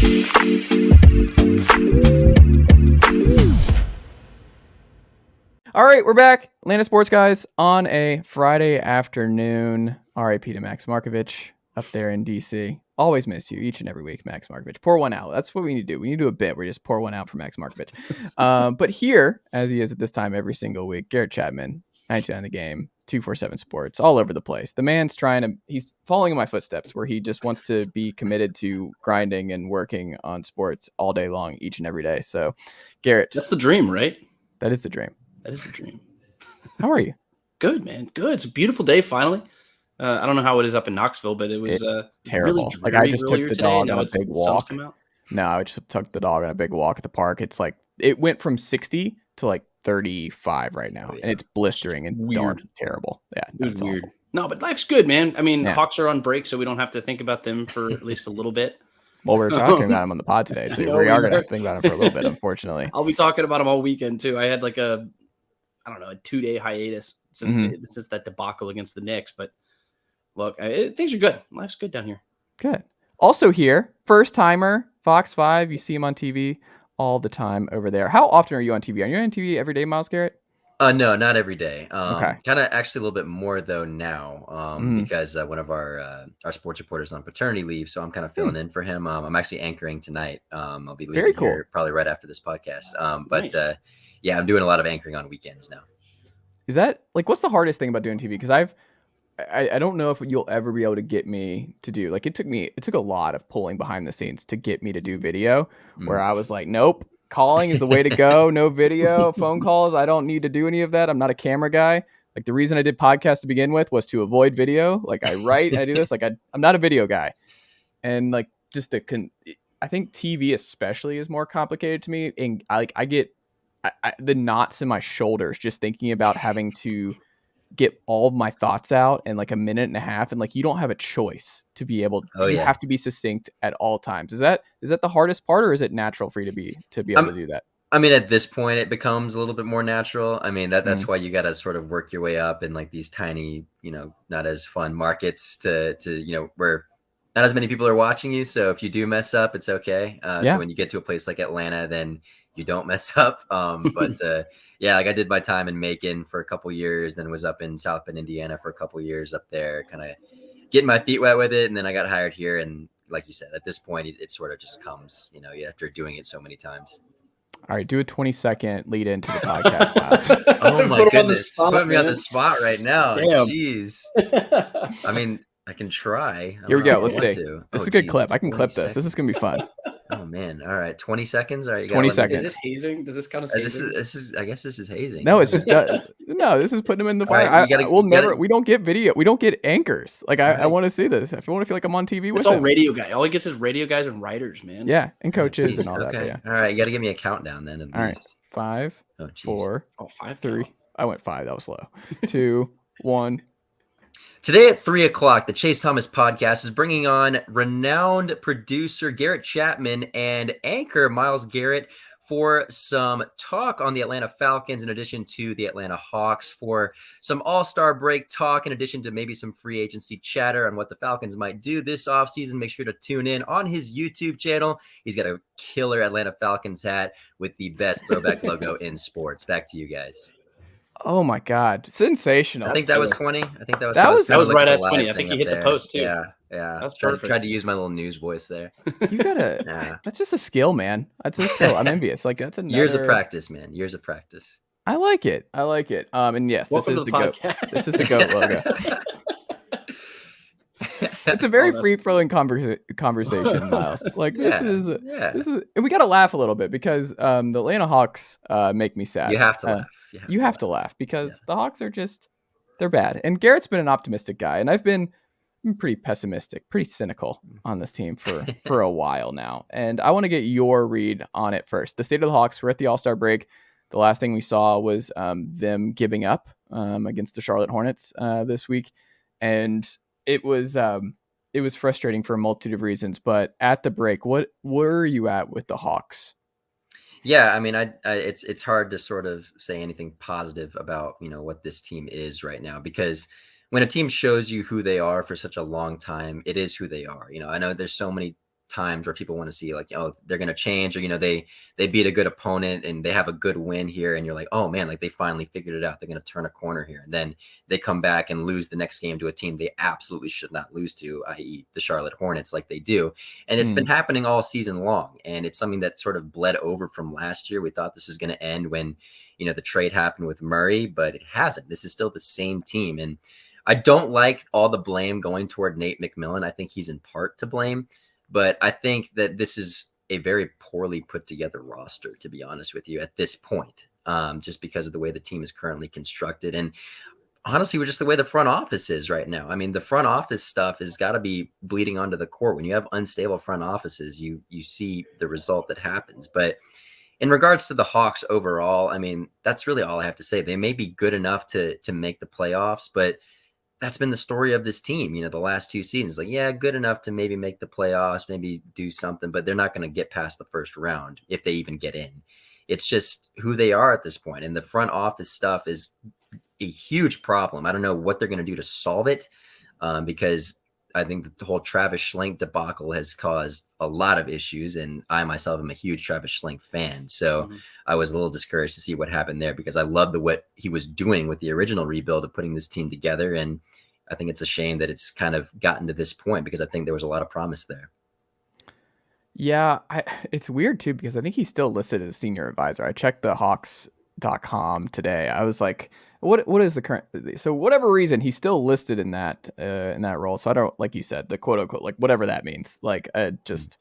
All right, we're back. Atlanta Sports Guys on a Friday afternoon. RIP to Max Markovich up there in DC. Always miss you each and every week, Max Markovich. Pour one out. That's what we need to do. We need to do a bit where we just pour one out for Max Markovich. But here, as he is at this time every single week, Garrett Chapman, 99 the game, 247 Sports, all over the place. The man's he's following in my footsteps where he just wants to be committed to grinding and working on sports all day long, each and every day. So, Garrett. That's the dream, right? That is the dream. That is the dream. How are you? Good, man. Good. It's a beautiful day, finally. I don't know how it is up in Knoxville, but it was terrible. Really I just took the today. dog Now on a big walk. No, I just took the dog on a big walk at the park. It's like it went from 60 to like 35 right now, and it's blistering and dark, terrible. Yeah, it was weird. Awful. No, but life's good, man. I mean, Hawks are on break, so we don't have to think about them for at least a little bit. Well, we're talking about him on the pod today, so we are going to think about him for a little bit, unfortunately. I'll be talking about him all weekend, too. I had like a 2-day hiatus since that debacle against the Knicks. But look, things are good. Life's good down here. Good. Also here, first timer, Fox 5. You see him on TV all the time over there. How often are you on TV? Are you on TV every day, Miles Garrett? No, not every day. Okay. Kind of actually a little bit more though now, because one of our sports reporters on paternity leave, so I'm kind of filling in for him. I'm actually anchoring tonight. I'll be leaving here probably right after this podcast. But nice. Yeah, I'm doing a lot of anchoring on weekends now. Is that like what's the hardest thing about doing TV? Because I don't know if you'll ever be able to get me to do like it took a lot of pulling behind the scenes to get me to do video where I was like, nope. Calling is the way to go. No video, phone calls. I don't need to do any of that. I'm not a camera guy. Like the reason I did podcasts to begin with was to avoid video. Like I write and I do this. Like I'm not a video guy. And like just I think TV especially is more complicated to me. And I get the knots in my shoulders just thinking about having to get all of my thoughts out in like a minute and a half, and like you don't have a choice to be able you have to be succinct at all times. Is that the hardest part, or is it natural for you to be able to do that? I mean, at this point it becomes a little bit more natural. I mean, that's why you got to sort of work your way up in like these tiny, not as fun markets to where not as many people are watching you. So if you do mess up, it's okay. So when you get to a place like Atlanta, then you don't mess up. But yeah, like I did my time in Macon for a couple years, then was up in South Bend, Indiana for a couple years up there, kind of getting my feet wet with it. And then I got hired here. And like you said, at this point, it sort of just comes, after doing it so many times. All right, do a 20-second lead into the podcast, Miles. Oh my goodness, put me on the spot right now. Damn. Jeez. I mean, I can try. Here we go. Let's see. This is a good clip. I can clip this. This is gonna be fun. Oh man! All right, 20 seconds. All right, 20 seconds. Is this hazing? Does this count as hazing? This is. I guess this is hazing. No, it's just no. This is putting them in the fire. Right, we don't get video. We don't get anchors. Like I want to see this. If I want to feel like I'm on TV with it's all radio guy. All he gets is radio guys and writers, man. Yeah, and coaches and all that. Yeah. All right, you got to give me a countdown then. At least. Right. 5, 4, 5, 3. I went 5. That was slow. 2, 1. Today at 3 o'clock, the Chase Thomas podcast is bringing on renowned producer Garrett Chapman and anchor Miles Garrett for some talk on the Atlanta Falcons in addition to the Atlanta Hawks, for some all-star break talk in addition to maybe some free agency chatter on what the Falcons might do this offseason. Make sure to tune in on his YouTube channel. He's got a killer Atlanta Falcons hat with the best throwback logo in sports. Back to you guys. Oh my God. Sensational. I think that was 20. I think that was right at 20. I think you hit the post too. Yeah. That's perfect. Tried to use my little news voice there. You gotta, that's just a skill, man. That's a skill. I'm envious. Like that's another... Years of practice, man. Years of practice. I like it. And yes, Welcome this is the GOAT. This is the GOAT logo. It's a very free-flowing conversation, Miles. Like this is, and we gotta laugh a little bit because the Atlanta Hawks make me sad. You have to laugh. You have to laugh because the Hawks are they're bad. And Garrett's been an optimistic guy, and I've been pretty pessimistic, pretty cynical on this team for a while now. And I want to get your read on it first. The state of the Hawks. We're at the All-Star break. The last thing we saw was them giving up against the Charlotte Hornets this week, and it was frustrating for a multitude of reasons. But at the break, where are you at with the Hawks? Yeah, I mean, it's hard to sort of say anything positive about, what this team is right now, because when a team shows you who they are for such a long time, it is who they are. I know there's so many times where people want to see like, oh, they're going to change, or, they beat a good opponent and they have a good win here. And you're like, oh man, like they finally figured it out. They're going to turn a corner here. And then they come back and lose the next game to a team they absolutely should not lose to, i.e. the Charlotte Hornets, like they do. And it's been happening all season long. And it's something that sort of bled over from last year. We thought this was going to end when, the trade happened with Murray, but it hasn't. This is still the same team. And I don't like all the blame going toward Nate McMillan. I think he's in part to blame, but I think that this is a very poorly put together roster, to be honest with you, at this point, just because of the way the team is currently constructed. And honestly, just the way the front office is right now. I mean, the front office stuff has got to be bleeding onto the court. When you have unstable front offices, you see the result that happens. But in regards to the Hawks overall, I mean, that's really all I have to say. They may be good enough to make the playoffs, but that's been the story of this team, the last 2 seasons. Like, yeah, good enough to maybe make the playoffs, maybe do something, but they're not going to get past the first round if they even get in. It's just who they are at this point. And the front office stuff is a huge problem. I don't know what they're going to do to solve it, because I think that the whole Travis Schlenk debacle has caused a lot of issues. And I myself am a huge Travis Schlenk fan. So I was a little discouraged to see what happened there, because I loved what he was doing with the original rebuild of putting this team together. And I think it's a shame that it's kind of gotten to this point, because I think there was a lot of promise there. Yeah, it's weird too, because I think he's still listed as a senior advisor. I checked the Hawks.com today. I was like, what is the current? So whatever reason, he's still listed in that role. So I don't, like you said, the quote unquote, like whatever that means. Like just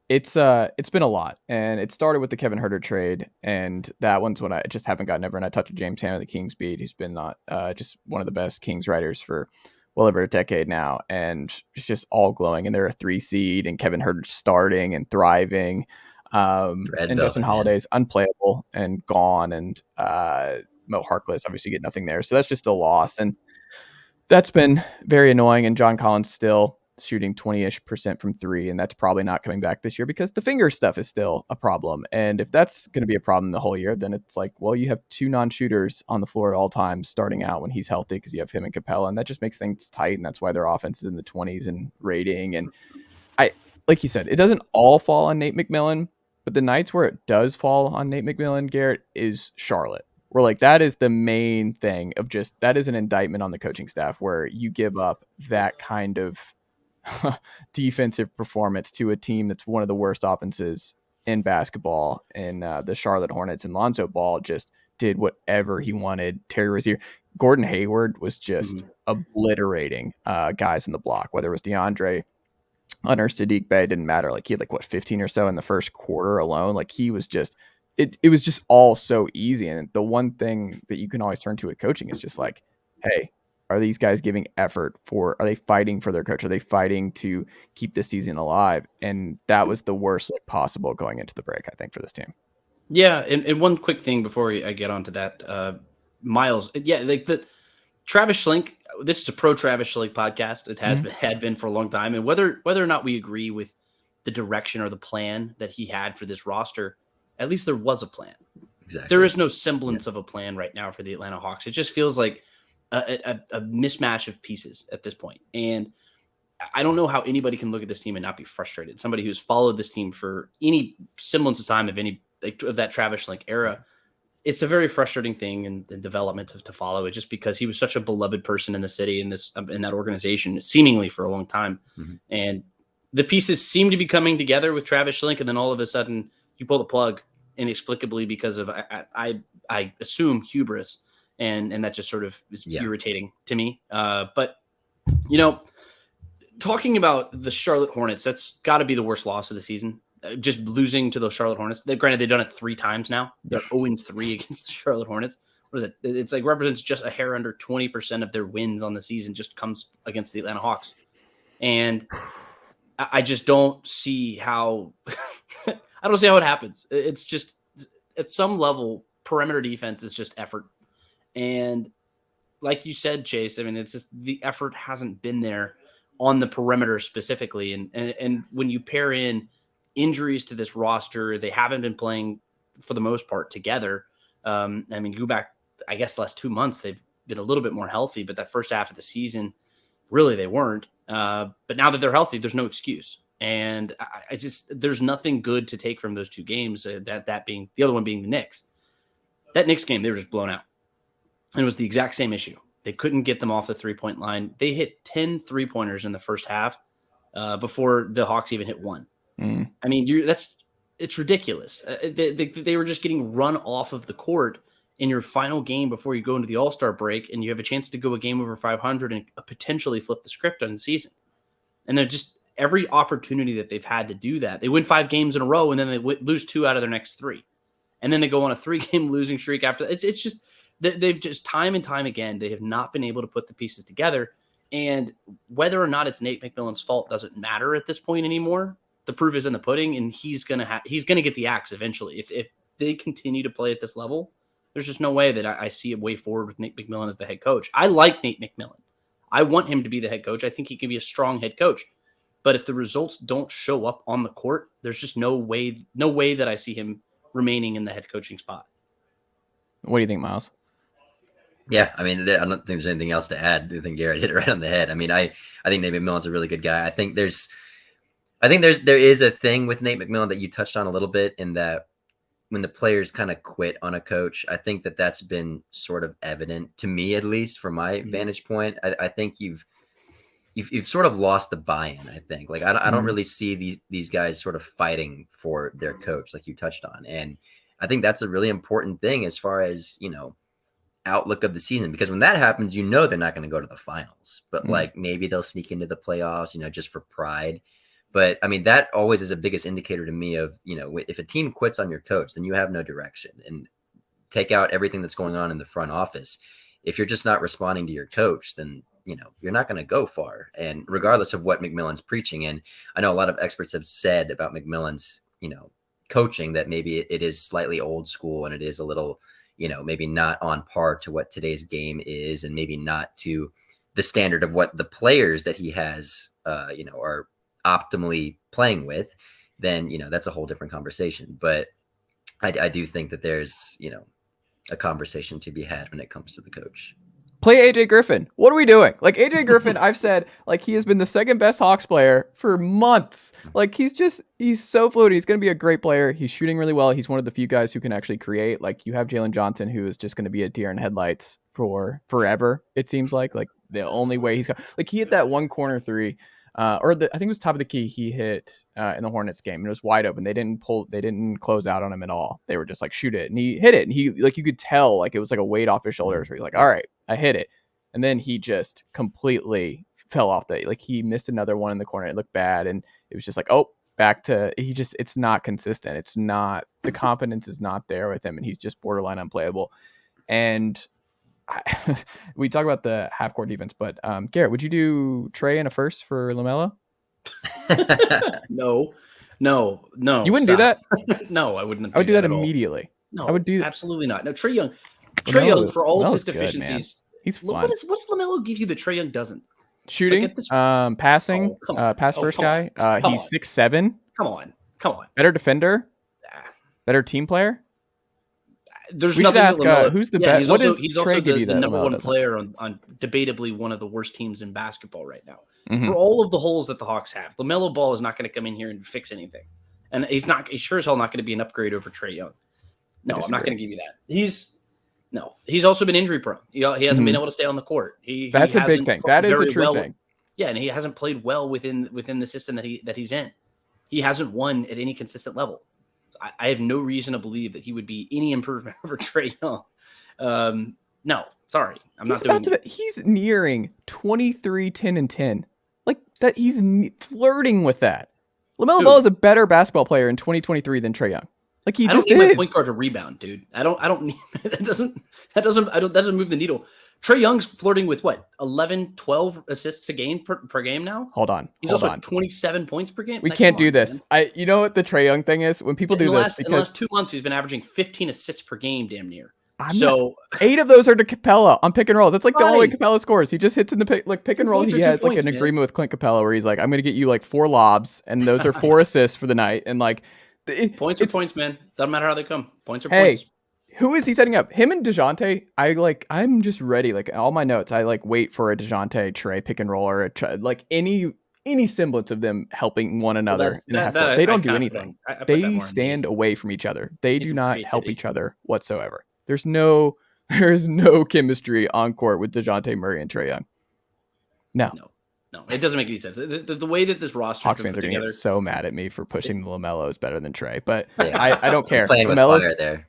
it's been a lot, and it started with the Kevin Huerter trade, and that one's when I just haven't gotten over. And I talked to James Hanna, the Kings beat, who's been just one of the best Kings writers for well over a decade now, and it's just all glowing. And they're a 3 seed, and Kevin Huerter's starting and thriving. And Justin Holiday's unplayable and gone, and Mo Harkless obviously get nothing there, so that's just a loss, and that's been very annoying. And John Collins still shooting 20-ish% from 3, and that's probably not coming back this year because the finger stuff is still a problem. And if that's going to be a problem the whole year, then it's like, well, you have 2 non-shooters on the floor at all times starting out when he's healthy, because you have him and Capella, and that just makes things tight, and that's why their offense is in the 20s in rating. And like you said, it doesn't all fall on Nate McMillan, but the nights where it does fall on Nate McMillan, Garrett, is Charlotte. Where like that is the main thing of just, that is an indictment on the coaching staff, where you give up that kind of defensive performance to a team that's one of the worst offenses in basketball. And the Charlotte Hornets, and Lonzo Ball just did whatever he wanted. Terry Rozier, Gordon Hayward was just obliterating guys in the block, whether it was DeAndre Hunter, Sadiq Bey, didn't matter. Like he had 15 or so in the first quarter alone. Like he was just, it was just all so easy. And the one thing that you can always turn to with coaching is just like, hey, are these guys giving effort are they fighting for their coach? Are they fighting to keep this season alive? And that was the worst possible going into the break, I think, for this team. Yeah. And one quick thing before I get onto that, Miles, like the Travis Schlenk, this is a pro Travis Schlenk podcast. It had been for a long time. And whether or not we agree with the direction or the plan that he had for this roster, at least there was a plan. Exactly. There is no semblance of a plan right now for the Atlanta Hawks. It just feels like a mismatch of pieces at this point. And I don't know how anybody can look at this team and not be frustrated. Somebody who's followed this team for any semblance of time of that Travis Schlenk era, it's a very frustrating thing in the development to follow it, just because he was such a beloved person in the city, in that organization, seemingly for a long time. And the pieces seem to be coming together with Travis Schlenk, and then all of a sudden you pull the plug inexplicably because of, I assume, hubris. And that just sort of is irritating to me. But, talking about the Charlotte Hornets, that's got to be the worst loss of the season. Just losing to those Charlotte Hornets. Granted, they've done it 3 times now. They're 0-3 against the Charlotte Hornets. What is it? It's like represents just a hair under 20% of their wins on the season just comes against the Atlanta Hawks. And I just don't see how I don't see how it happens. It's just, at some level, perimeter defense is just effort. And like you said, Chase, I mean, it's just the effort hasn't been there on the perimeter specifically. And when you pair in injuries to this roster, they haven't been playing for the most part together. I mean, go back, I guess, the last 2 months, they've been a little bit more healthy, but that first half of the season, really, they weren't. But now that they're healthy, there's no excuse. And I just, there's nothing good to take from those two games. That being the other one being the Knicks. That Knicks game, they were just blown out. And it was the exact same issue. They couldn't get them off the 3-point line. They hit 10 3-pointers in the first half before the Hawks even hit one. I mean, it's ridiculous. They were just getting run off of the court in your final game before you go into the All-Star break, and you have a chance to go a game over 500 and potentially flip the script on the season. And they're just every opportunity that they've had to do that. They win 5 games in a row, and then they lose 2 out of their next 3. And then they go on a 3-game losing streak after. It's just they've just time and time again, they have not been able to put the pieces together. And whether or not it's Nate McMillan's fault doesn't matter at this point anymore. The proof is in the pudding, and he's gonna get the axe eventually. If they continue to play at this level, there's just no way that I see a way forward with Nate McMillan as the head coach. I like Nate McMillan. I want him to be the head coach. I think he can be a strong head coach. But if the results don't show up on the court, there's just no way that I see him remaining in the head coaching spot. What do you think, Miles? Yeah, I mean, I don't think there's anything else to add. I think Garrett hit it right on the head. I mean, I think Nate McMillan's a really good guy. I think there is a thing with Nate McMillan that you touched on a little bit, in that when the players kind of quit on a coach, I think that's been sort of evident to me, at least from my vantage point. I think you've sort of lost the buy-in. I think, like, I don't really see these guys sort of fighting for their coach, like you touched on, and I think that's a really important thing as far as, outlook of the season, because when that happens, they're not going to go to the finals, but like maybe they'll sneak into the playoffs, just for pride. But I mean, that always is the biggest indicator to me of, if a team quits on your coach, then you have no direction. And take out everything that's going on in the front office. If you're just not responding to your coach, then, you're not going to go far. And regardless of what McMillan's preaching, and I know a lot of experts have said about McMillan's, coaching, that maybe it is slightly old school, and it is a little, maybe not on par to what today's game is, and maybe not to the standard of what the players that he has, are optimally playing with, then, that's a whole different conversation. But I do think that there's, a conversation to be had when it comes to the coach. Play AJ Griffin. What are we doing? Like, AJ Griffin, I've said, like, he has been the second best Hawks player for months. Like, he's so fluid. He's going to be a great player. He's shooting really well. He's one of the few guys who can actually create. Like, you have Jalen Johnson, who is just going to be a deer in headlights for forever, it seems like. Like, the only way he's got, like, he hit that one corner 3, I think it was top of the key he hit in the Hornets game, and it was wide open. They didn't close out on him at all. They were just like, shoot it. And he hit it. And he, like, you could tell, like, it was like a weight off his shoulders, where he's like, all right, I hit it. And then he just completely fell off he missed another one in the corner. It looked bad. And it was just like, oh, back to, it's not consistent. It's not, the confidence is not there with him. And he's just borderline unplayable. And we talk about the half court defense, but Garrett, would you do Trey in a first for LaMelo? No. You wouldn't do that? No, I wouldn't. I would do that immediately. No, I would do absolutely not. No, Trey Young, for all of his deficiencies, he's fun. What does LaMelo give you that Trey Young doesn't? Shooting, passing, pass first guy. He's 6'7". Come on. Better defender, better team player. There's we nothing should ask who's the best. He's also the number one player on debatably one of the worst teams in basketball right now. Mm-hmm. For all of the holes that the Hawks have, LaMelo Ball is not going to come in here and fix anything, and he's sure as hell not going to be an upgrade over Trey Young. No, I'm not going to give you that. He's also been injury prone. He hasn't been able to stay on the court. That's a big thing. That is a true thing. Yeah, and he hasn't played well within the system that he's in. He hasn't won at any consistent level. I have no reason to believe that he would be any improvement over Trey Young. No, sorry. He's nearing 23, 10, and 10. Like that, he's flirting with that. LaMelo Ball is a better basketball player in 2023 than Trey Young. Like I don't need my point guard to rebound, dude. I don't need that doesn't move the needle. Trey Young's flirting with what? 11, 12 assists a game per game now? Hold on. He's also at 27 points per game. We can't do this. Man. You know what the Trey Young thing is? When people do this, in the last 2 months, he's been averaging 15 assists per game, damn near. 8 of those are to Capella on pick and rolls. That's like the only way Capella scores. He just hits in the pick and roll. He has like an agreement with Clint Capella where he's like, I'm going to get you like 4 lobs, and those are 4 assists for the night. And like points are points, man. Doesn't matter how they come. Points are points. Who is he setting up? Him and DeJounte. I'm just ready. Like all my notes, I like wait for a DeJounte Trey pick and roll or like any semblance of them helping one another in the half court. They don't do anything. They stand away from each other. They do not help each other whatsoever. There's no chemistry on court with DeJounte Murray and Trae Young. No, it doesn't make any sense. The way that this roster Hawks fans are going to get so mad at me for pushing the LaMelo is better than Trae, but I don't care. Playing with fire there.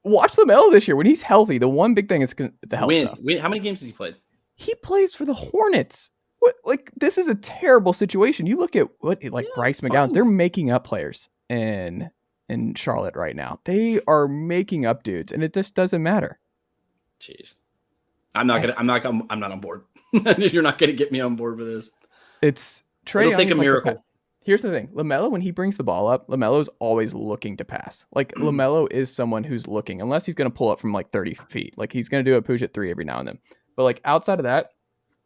Watch LaMelo this year when he's healthy. The one big thing is the health stuff. How many games has he played? He plays for the Hornets. This is a terrible situation. You look at Bryce McGowan. They're making up players in Charlotte right now. They are making up dudes, and it just doesn't matter. Jeez. I'm not on board. You're not gonna get me on board with this. It's Trae. It'll take a miracle. Here's the thing. LaMelo, when he brings the ball up, LaMelo's always looking to pass. Like LaMelo is someone who's looking, unless he's gonna pull up from like 30 feet. Like he's gonna do a push at 3 every now and then. But like outside of that,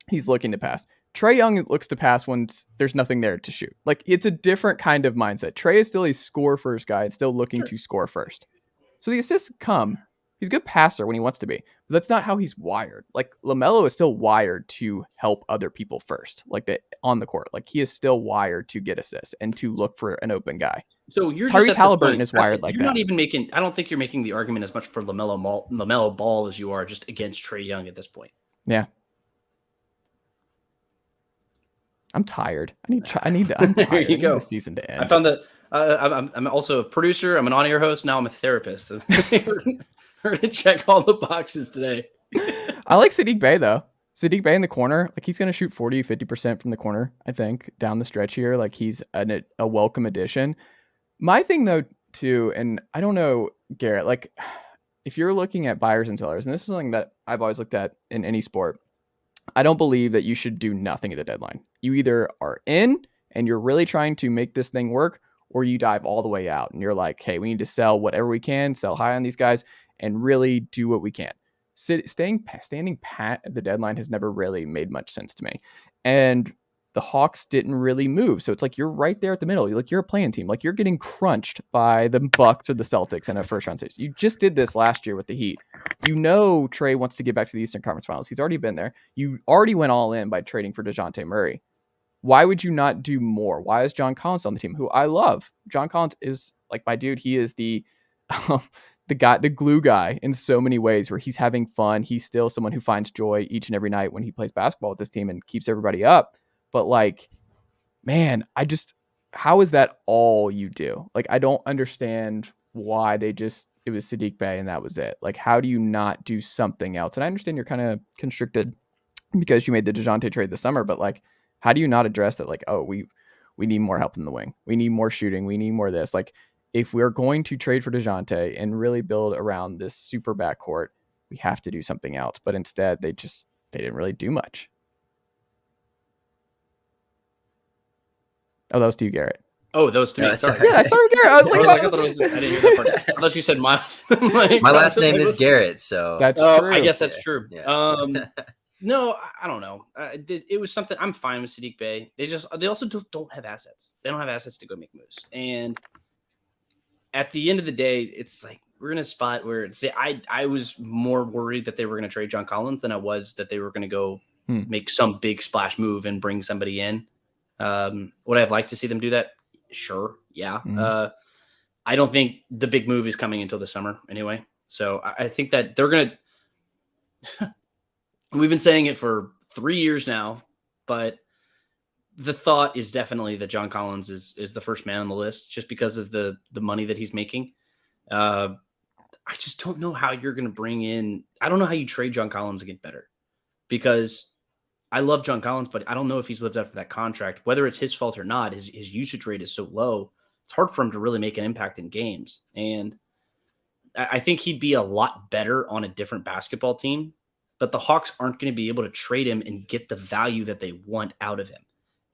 he's looking to pass. Trae Young looks to pass when there's nothing there to shoot. Like it's a different kind of mindset. Trae is still a score first guy. It's still looking to score first. So the assists come. He's a good passer when he wants to be, but that's not how he's wired. Like LaMelo is still wired to help other people first, like on the court. Like he is still wired to get assists and to look for an open guy. So you're Tyrese Halliburton is wired like that. You're not even making. I don't think you're making the argument as much for LaMelo Ball as you are just against Trae Young at this point. Yeah. I'm tired. I'm tired. There you go. The season to end. I found that I'm also a producer. I'm an on-air host. Now I'm a therapist. We're going to check all the boxes today. I like Sadiq Bey, though. Sadiq Bey in the corner. Like, he's going to shoot 40, 50% from the corner, I think, down the stretch here. Like, he's a welcome addition. My thing, though, too, and I don't know, Garrett, like, if you're looking at buyers and sellers, and this is something that I've always looked at in any sport, I don't believe that you should do nothing at the deadline. You either are in and you're really trying to make this thing work, or you dive all the way out and you're like, hey, we need to sell whatever we can, sell high on these guys, and really do what we can. Standing pat at the deadline has never really made much sense to me. And the Hawks didn't really move. So it's like you're right there at the middle. You're a playing team. Like you're getting crunched by the Bucks or the Celtics in a first round series. You just did this last year with the Heat. You know Trae wants to get back to the Eastern Conference Finals. He's already been there. You already went all in by trading for DeJounte Murray. Why would you not do more? Why is John Collins on the team, who I love? John Collins is like my dude. He is the guy, the glue guy in so many ways, where he's having fun. He's still someone who finds joy each and every night when he plays basketball with this team and keeps everybody up. But like, man, how is that all you do? Like, I don't understand why it was Sadiq Bey and that was it. Like, how do you not do something else? And I understand you're kind of constricted because you made the DeJounte trade this summer, but like, how do you not address that? Like, oh, we need more help in the wing. We need more shooting. We need more of this. Like, if we're going to trade for DeJounte and really build around this super backcourt, we have to do something else. But instead, they didn't really do much. Oh, that was to you, Garrett. Oh, those two. Sorry. Yeah, I started with Garrett. I didn't hear that part. I thought you said Miles. My last name is Garrett, so that's true. I guess that's true. Yeah. No, I don't know. It was something. I'm fine with Sadiq Bey. They also don't have assets. They don't have assets to go make moves. And at the end of the day, it's like we're in a spot where I was more worried that they were going to trade John Collins than I was that they were going to go make some big splash move and bring somebody in. Would I have liked to see them do that? Sure. Yeah. Mm-hmm. I don't think the big move is coming until the summer anyway. So I think that they're going to, we've been saying it for 3 years now, but the thought is definitely that John Collins is the first man on the list just because of the money that he's making. I just don't know how you're going to bring in, I don't know how you trade John Collins to get better, because I love John Collins, but I don't know if he's lived up to that contract, whether it's his fault or not. His usage rate is so low. It's hard for him to really make an impact in games. And I think he'd be a lot better on a different basketball team, but the Hawks aren't going to be able to trade him and get the value that they want out of him.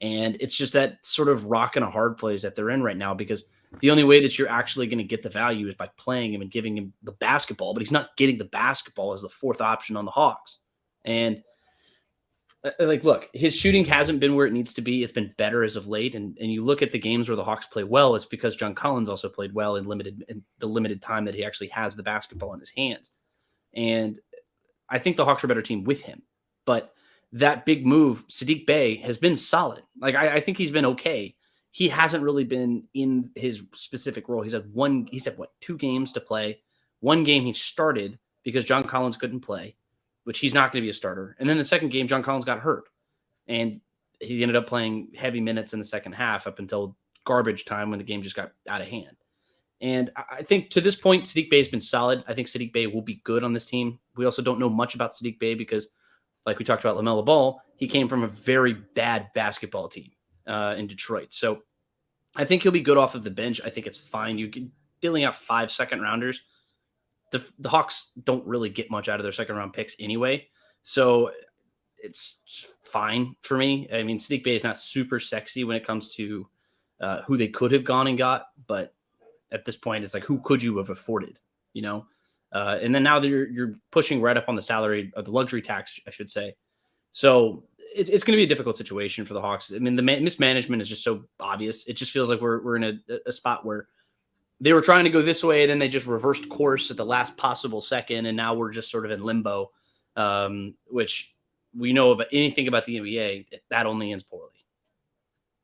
And it's just that sort of rock and a hard place that they're in right now, because the only way that you're actually going to get the value is by playing him and giving him the basketball, but he's not getting the basketball as the fourth option on the Hawks. And Like, look, his shooting hasn't been where it needs to be. It's been better as of late. And you look at the games where the Hawks play well, it's because John Collins also played well in the limited time that he actually has the basketball in his hands. And I think the Hawks are a better team with him. But that big move, Saddiq Bey, has been solid. Like, I think he's been okay. He hasn't really been in his specific role. He's had 2 games to play. One game he started because John Collins couldn't play, which he's not going to be a starter. And then the second game, John Collins got hurt. And he ended up playing heavy minutes in the second half up until garbage time when the game just got out of hand. And I think to this point, Saddiq Bey has been solid. I think Saddiq Bey will be good on this team. We also don't know much about Saddiq Bey because, like we talked about LaMelo Ball, he came from a very bad basketball team in Detroit. So I think he'll be good off of the bench. I think it's fine. You can dealing out 5 second-rounders. The Hawks don't really get much out of their second-round picks anyway. So it's fine for me. I mean, Saddiq Bey is not super sexy when it comes to who they could have gone and got, but at this point, it's like, who could you have afforded, you know? And then now that you're pushing right up on the salary or the luxury tax, I should say. So it's going to be a difficult situation for the Hawks. I mean, the mismanagement is just so obvious. It just feels like we're in a spot where they were trying to go this way, and then they just reversed course at the last possible second, and now we're just sort of in limbo, which we know about anything about the NBA, that only ends poorly.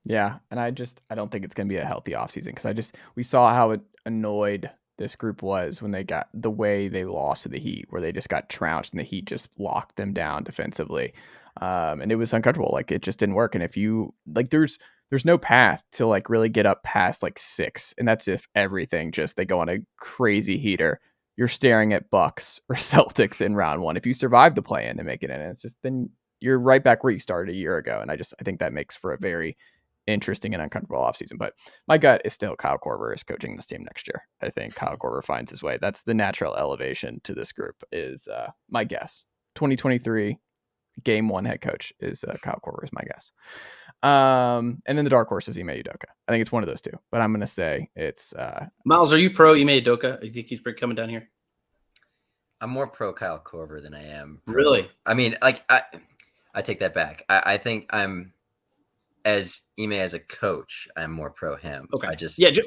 Yeah, and I don't think it's going to be a healthy offseason because we saw how annoyed this group was when they got the way they lost to the Heat, where they just got trounced and the Heat just locked them down defensively. And it was uncomfortable. Like, it just didn't work. And if you like, there's no path to like really get up past like 6. And that's if everything they go on a crazy heater. You're staring at Bucks or Celtics in round 1. If you survive the play-in and make it in, it's just, then you're right back where you started a year ago. And I think that makes for a very interesting and uncomfortable offseason. But my gut is still Kyle Korver is coaching this team next year. I think Kyle Korver finds his way. That's the natural elevation to this group is my guess. 2023 game 1 head coach is Kyle Korver is my guess. And then the dark horse is Ime Udoka. I think it's one of those two, but I'm going to say it's Miles, are you pro Ime Udoka? You think he's coming down here? I'm more pro Kyle Korver than I am pro. Really? I mean, like I take that back. I think I'm as Ime as a coach, I'm more pro him. Okay.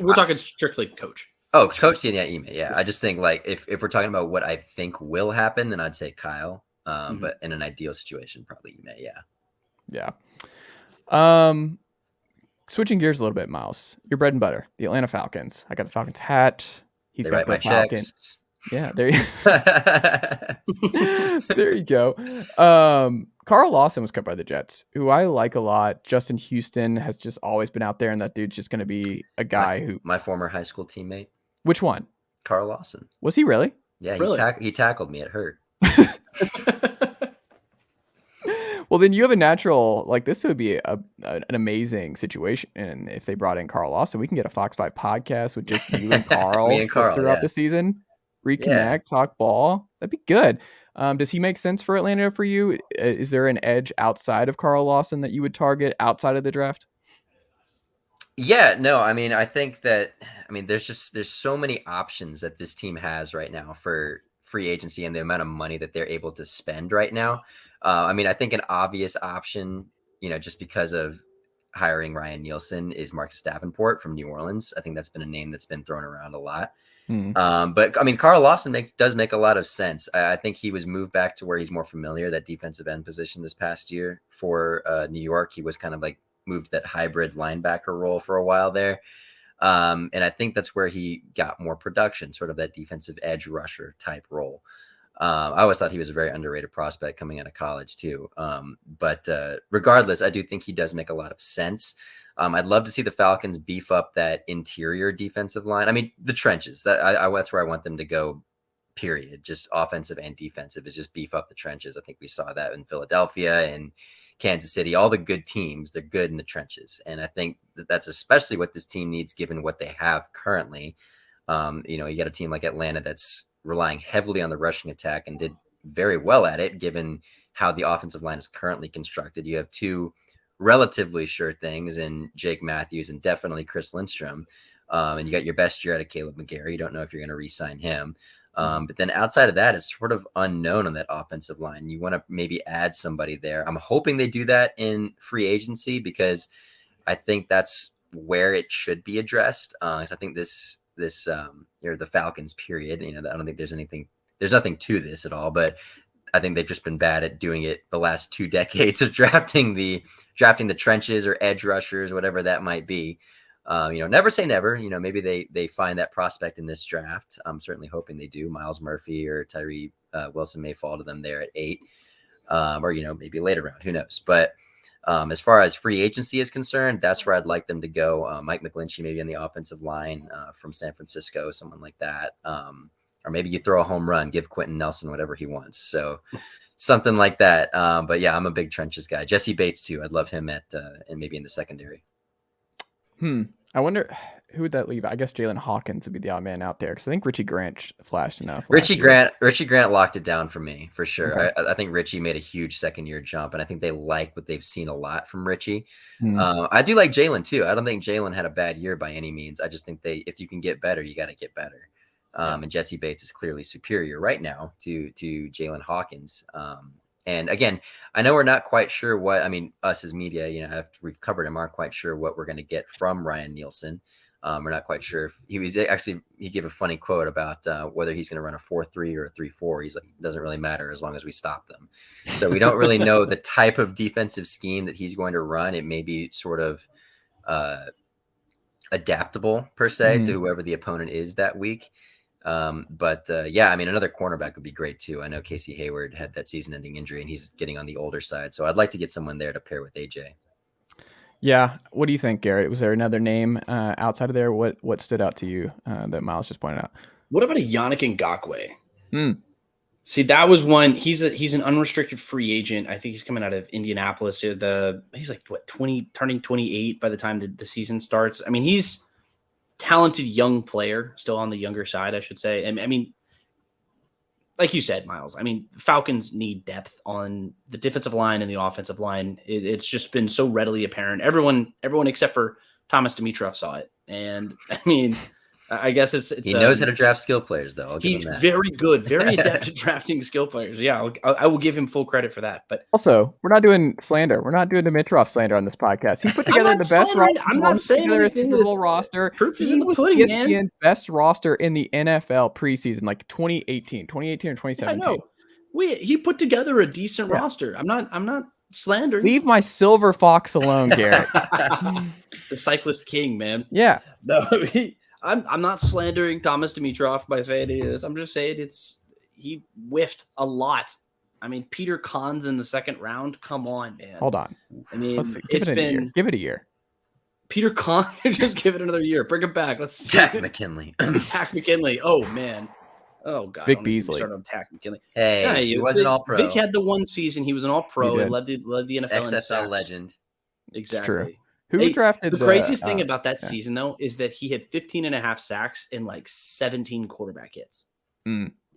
We're talking strictly coach. Oh, coach, yeah, Ime. Yeah. I just think like if we're talking about what I think will happen, then I'd say Kyle. But in an ideal situation, probably Ime. Yeah. Yeah. Switching gears a little bit, Miles. Your bread and butter, the Atlanta Falcons. I got the Falcons hat. He's got the Falcon. Checks. Yeah, there you go. Carl Lawson was cut by the Jets, who I like a lot. Justin Houston has just always been out there, and that dude's just going to be a guy my former high school teammate. Which one? Carl Lawson. Was he really? Yeah, really? He tackled me. It hurt. Well, then you have a natural, like, this would be an amazing situation. And if they brought in Carl Lawson, we can get a Fox 5 podcast with just you and Carl, throughout the season. Reconnect, talk ball. That'd be good. Does he make sense for Atlanta for you? Is there an edge outside of Carl Lawson that you would target outside of the draft? Yeah, no, I mean, I think that, there's so many options that this team has right now for free agency and the amount of money that they're able to spend right now. I think an obvious option, just because of hiring Ryan Nielsen, is Marcus Davenport from New Orleans. I think that's been a name that's been thrown around a lot. But Carl Lawson does make a lot of sense. I think he was moved back to where he's more familiar, that defensive end position this past year for New York. He was kind of like moved that hybrid linebacker role for a while there. And I think that's where he got more production, sort of that defensive edge rusher type role. I always thought he was a very underrated prospect coming out of college too. But regardless, I do think he does make a lot of sense. I'd love to see the Falcons beef up that interior defensive line. The trenches, that's where I want them to go, period. Just offensive and defensive is just beef up the trenches. I think we saw that in Philadelphia and Kansas City. All the good teams, they're good in the trenches. And I think that's especially what this team needs given what they have currently. You got a team like Atlanta that's relying heavily on the rushing attack and did very well at it given how the offensive line is currently constructed. You have 2 relatively sure things in Jake Matthews and definitely Chris Lindstrom. And you got your best year out of Caleb McGarry. You don't know if you're going to re-sign him. But then outside of that, it's sort of unknown on that offensive line. You want to maybe add somebody there. I'm hoping they do that in free agency because I think that's where it should be addressed. Because I think this the Falcons period, I don't think there's nothing to this at all, but I think they've just been bad at doing it the last 2 decades of drafting the trenches or edge rushers, whatever that might be. Never say never. Maybe they find that prospect in this draft. I'm certainly hoping they do. Miles Murphy or Tyree Wilson may fall to them there at 8, or maybe later round. Who knows? But as far as free agency is concerned, that's where I'd like them to go. Mike McGlinchey maybe on the offensive line from San Francisco, someone like that. Or maybe you throw a home run, give Quentin Nelson whatever he wants. So something like that. But yeah, I'm a big trenches guy. Jesse Bates too. I'd love him and maybe in the secondary. I wonder who would that leave? I guess Jalen Hawkins would be the odd man out there because I think Richie Grant flashed enough. Richie Grant locked it down for me for sure. Okay. I think Richie made a huge second-year jump, and I think they like what they've seen a lot from Richie. I do like Jalen too. I don't think Jalen had a bad year by any means. I just think if you can get better, you got to get better. And Jesse Bates is clearly superior right now to Jalen Hawkins. And again, I know we're not quite sure us as media, after we've covered him, aren't quite sure what we're going to get from Ryan Nielsen. We're not quite sure if he gave a funny quote about whether he's going to run a 4-3 or a 3-4. He's like, it doesn't really matter as long as we stop them. So we don't really know the type of defensive scheme that he's going to run. It may be sort of adaptable per se to whoever the opponent is that week. Another cornerback would be great too. I know Casey Hayward had that season-ending injury, and he's getting on the older side. So I'd like to get someone there to pair with AJ. Yeah. What do you think, Garrett? Was there another name outside of there? What stood out to you that Miles just pointed out? What about a Yannick Ngakoue? See, that was one. He's an unrestricted free agent. I think he's coming out of Indianapolis. He's like 20, turning 28 by the time the season starts. I mean, he's talented young player, still on the younger side, I should say. And I mean, like you said, Miles, I mean, Falcons need depth on the defensive line and the offensive line. It's just been so readily apparent. Everyone except for Thomas Dimitroff saw it. And I mean, I guess he knows how to draft skill players, though. He's very good, very adept at drafting skill players. Yeah, I will give him full credit for that. But also, we're not doing slander. We're not doing Dimitroff slander on this podcast. He put together the best roster. I'm not saying anything. Super Bowl roster. Proof is in the pudding, man. ESPN's best roster in the NFL preseason, like 2018 or 2017. I know. He put together a decent roster. I'm not slandering. Leave my silver fox alone, Garrett. The cyclist king, man. Yeah. No, I'm not slandering Thomas Dimitroff by saying it is. I'm just saying he whiffed a lot. I mean, Peter Kahn's in the second round. Come on, man. Hold on. I mean, give it a year. Peter Kahn, just give it another year. Bring it back. Let's Tack McKinley. Tack McKinley. Oh man. Oh god. Vic Beasley. Start on Tack McKinley. Hey, he wasn't all pro. Vic had the one season. He was an all pro and led the NFL XFL in legend. Exactly. It's true. Who drafted the craziest thing about that season, though, is that he had 15 and a half sacks and like 17 quarterback hits.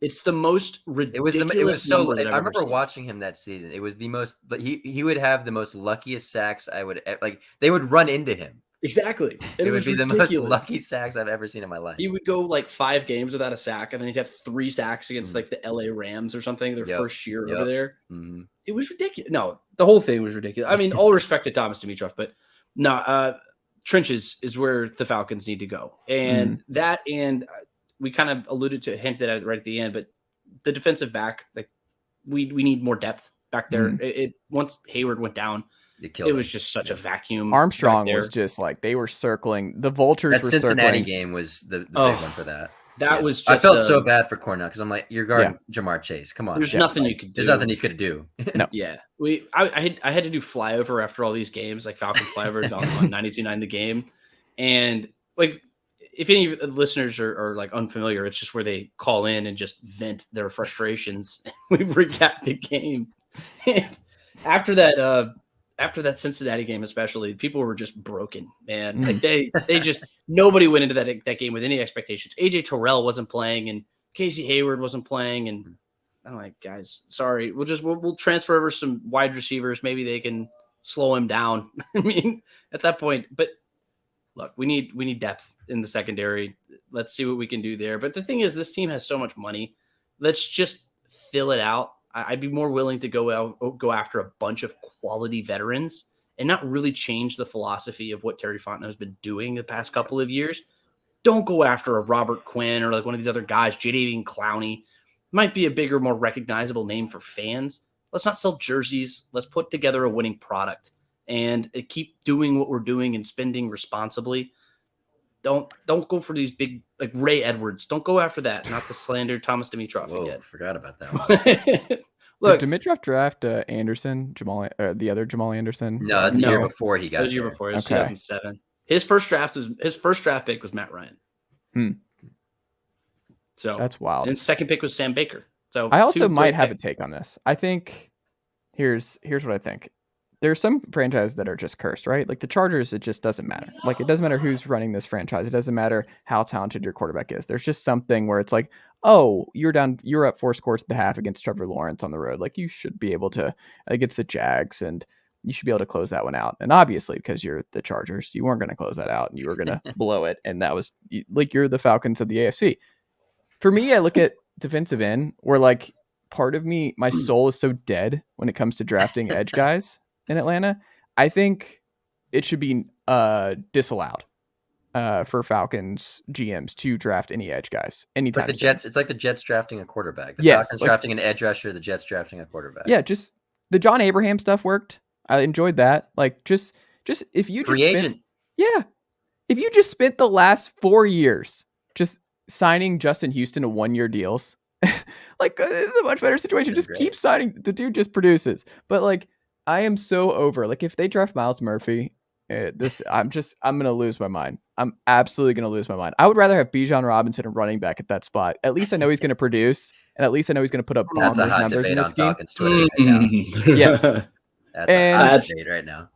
It's the most ridiculous. It was so. I remember seen. watching him that season. It was the most. He would have the most luckiest sacks I would like. They would run into him. Exactly. It would be the most lucky sacks I've ever seen in my life. He would go like 5 games without a sack, and then he'd have 3 sacks against like the LA Rams or something. Their first year over there. It was ridiculous. No, the whole thing was ridiculous. I mean, all respect to Thomas Dimitroff, but. No, trenches is where the Falcons need to go. And we kind of hinted at it right at the end, but the defensive back, like we need more depth back there. Once Hayward went down, it was just such a vacuum. Armstrong was just like, they were circling. The vultures that were Cincinnati circling. game was the big one for that. That was just, I felt so bad for Cornell because I'm like, you're guarding Jamar Chase. Come on. There's nothing you could do. There's nothing you could do. No. Yeah. I had to do flyover after all these games, like Falcons flyover on 92.9 The Game. And like, if any of the listeners are like unfamiliar, it's just where they call in and just vent their frustrations. We recap the game. And after that Cincinnati game, especially, people were just broken, man. Like they just nobody went into that game with any expectations. AJ Terrell wasn't playing, and Casey Hayward wasn't playing, and I'm like, guys, sorry, we'll transfer over some wide receivers. Maybe they can slow him down. I mean, at that point, but look, we need depth in the secondary. Let's see what we can do there. But the thing is, this team has so much money. Let's just fill it out. I'd be more willing to go after a bunch of quality veterans and not really change the philosophy of what Terry Fontenot has been doing the past couple of years. Don't go after a Robert Quinn or like one of these other guys, Jadeveon Clowney. Might be a bigger, more recognizable name for fans. Let's not sell jerseys. Let's put together a winning product and keep doing what we're doing and spending responsibly. Don't go for these big, like Ray Edwards. Don't go after that. Not to slander Thomas Dimitroff again. Forgot about that one. Look, did Dimitroff draft Anderson, the other Jamal Anderson? No, that's the year before he got. That was the year before. It was 2007. His first draft pick was Matt Ryan. So that's wild. And his second pick was Sam Baker. So I also might have a take on this. I think here's what I think. There's some franchises that are just cursed, right? Like the Chargers, it just doesn't matter. Like it doesn't matter who's running this franchise. It doesn't matter how talented your quarterback is. There's just something where it's like, oh, you're up 4 scores at the half against Trevor Lawrence on the road. Like you should be able to against the Jags, and you should be able to close that one out. And obviously, because you're the Chargers, you weren't going to close that out, and you were going to blow it. And that was like you're the Falcons of the AFC. For me, I look at defensive end where like part of me, my soul is so dead when it comes to drafting edge guys in Atlanta. I think it should be disallowed for Falcons GMs to draft any edge guys anytime. Like the Jets, it's like the Jets drafting a quarterback. The Falcons drafting an edge rusher, the Jets drafting a quarterback. Yeah, just the John Abraham stuff worked. I enjoyed that. Like just if you just if you just spent the last 4 years just signing Justin Houston to 1-year deals, like it's a much better situation. Just keep signing. The dude just produces. But like I am so over. Like if they draft Miles Murphy, I'm gonna lose my mind. I'm absolutely gonna lose my mind. I would rather have Bijan Robinson a running back at that spot. At least I know he's gonna produce, and at least I know he's gonna put up That's a hot numbers debate in this on scheme. Falcons Twitter right now. Yeah, that's a hot debate right now.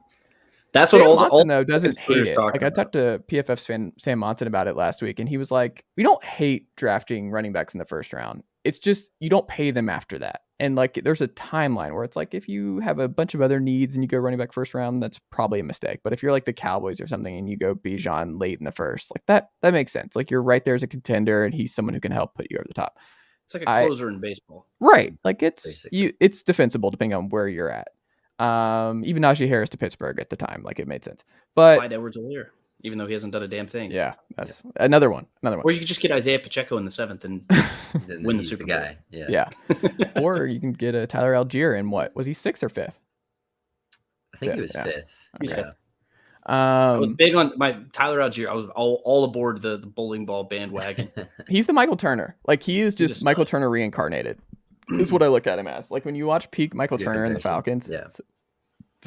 That's what Monson though doesn't hate it. Like I talked to PFF's fan Sam Monson about it last week, and he was like, "We don't hate drafting running backs in the first round. It's just you don't pay them after that." And like there's a timeline where it's like if you have a bunch of other needs and you go running back first round, that's probably a mistake. But if you're like the Cowboys or something and you go Bijan late in the first, like that makes sense. Like you're right there as a contender, and he's someone who can help put you over the top. It's like a closer in baseball, right? Like it's defensible depending on where you're at. Even Najee Harris to Pittsburgh at the time, like it made sense. But Clyde Edwards-Helaire, even though he hasn't done a damn thing. Yeah, that's another one. Or you could just get Isaiah Pacheco in the 7th and win the Super Bowl. Guy. Yeah. Or you can get a Tyler Algier in what was he 6th or 5th? I think he was 5th. He was 5th. I was big on my Tyler Algier. I was all aboard the bowling ball bandwagon. He's the Michael Turner. Like he is just Michael Turner reincarnated. Is what I look at him as. Like when you watch peak Michael Turner in the Falcons, it's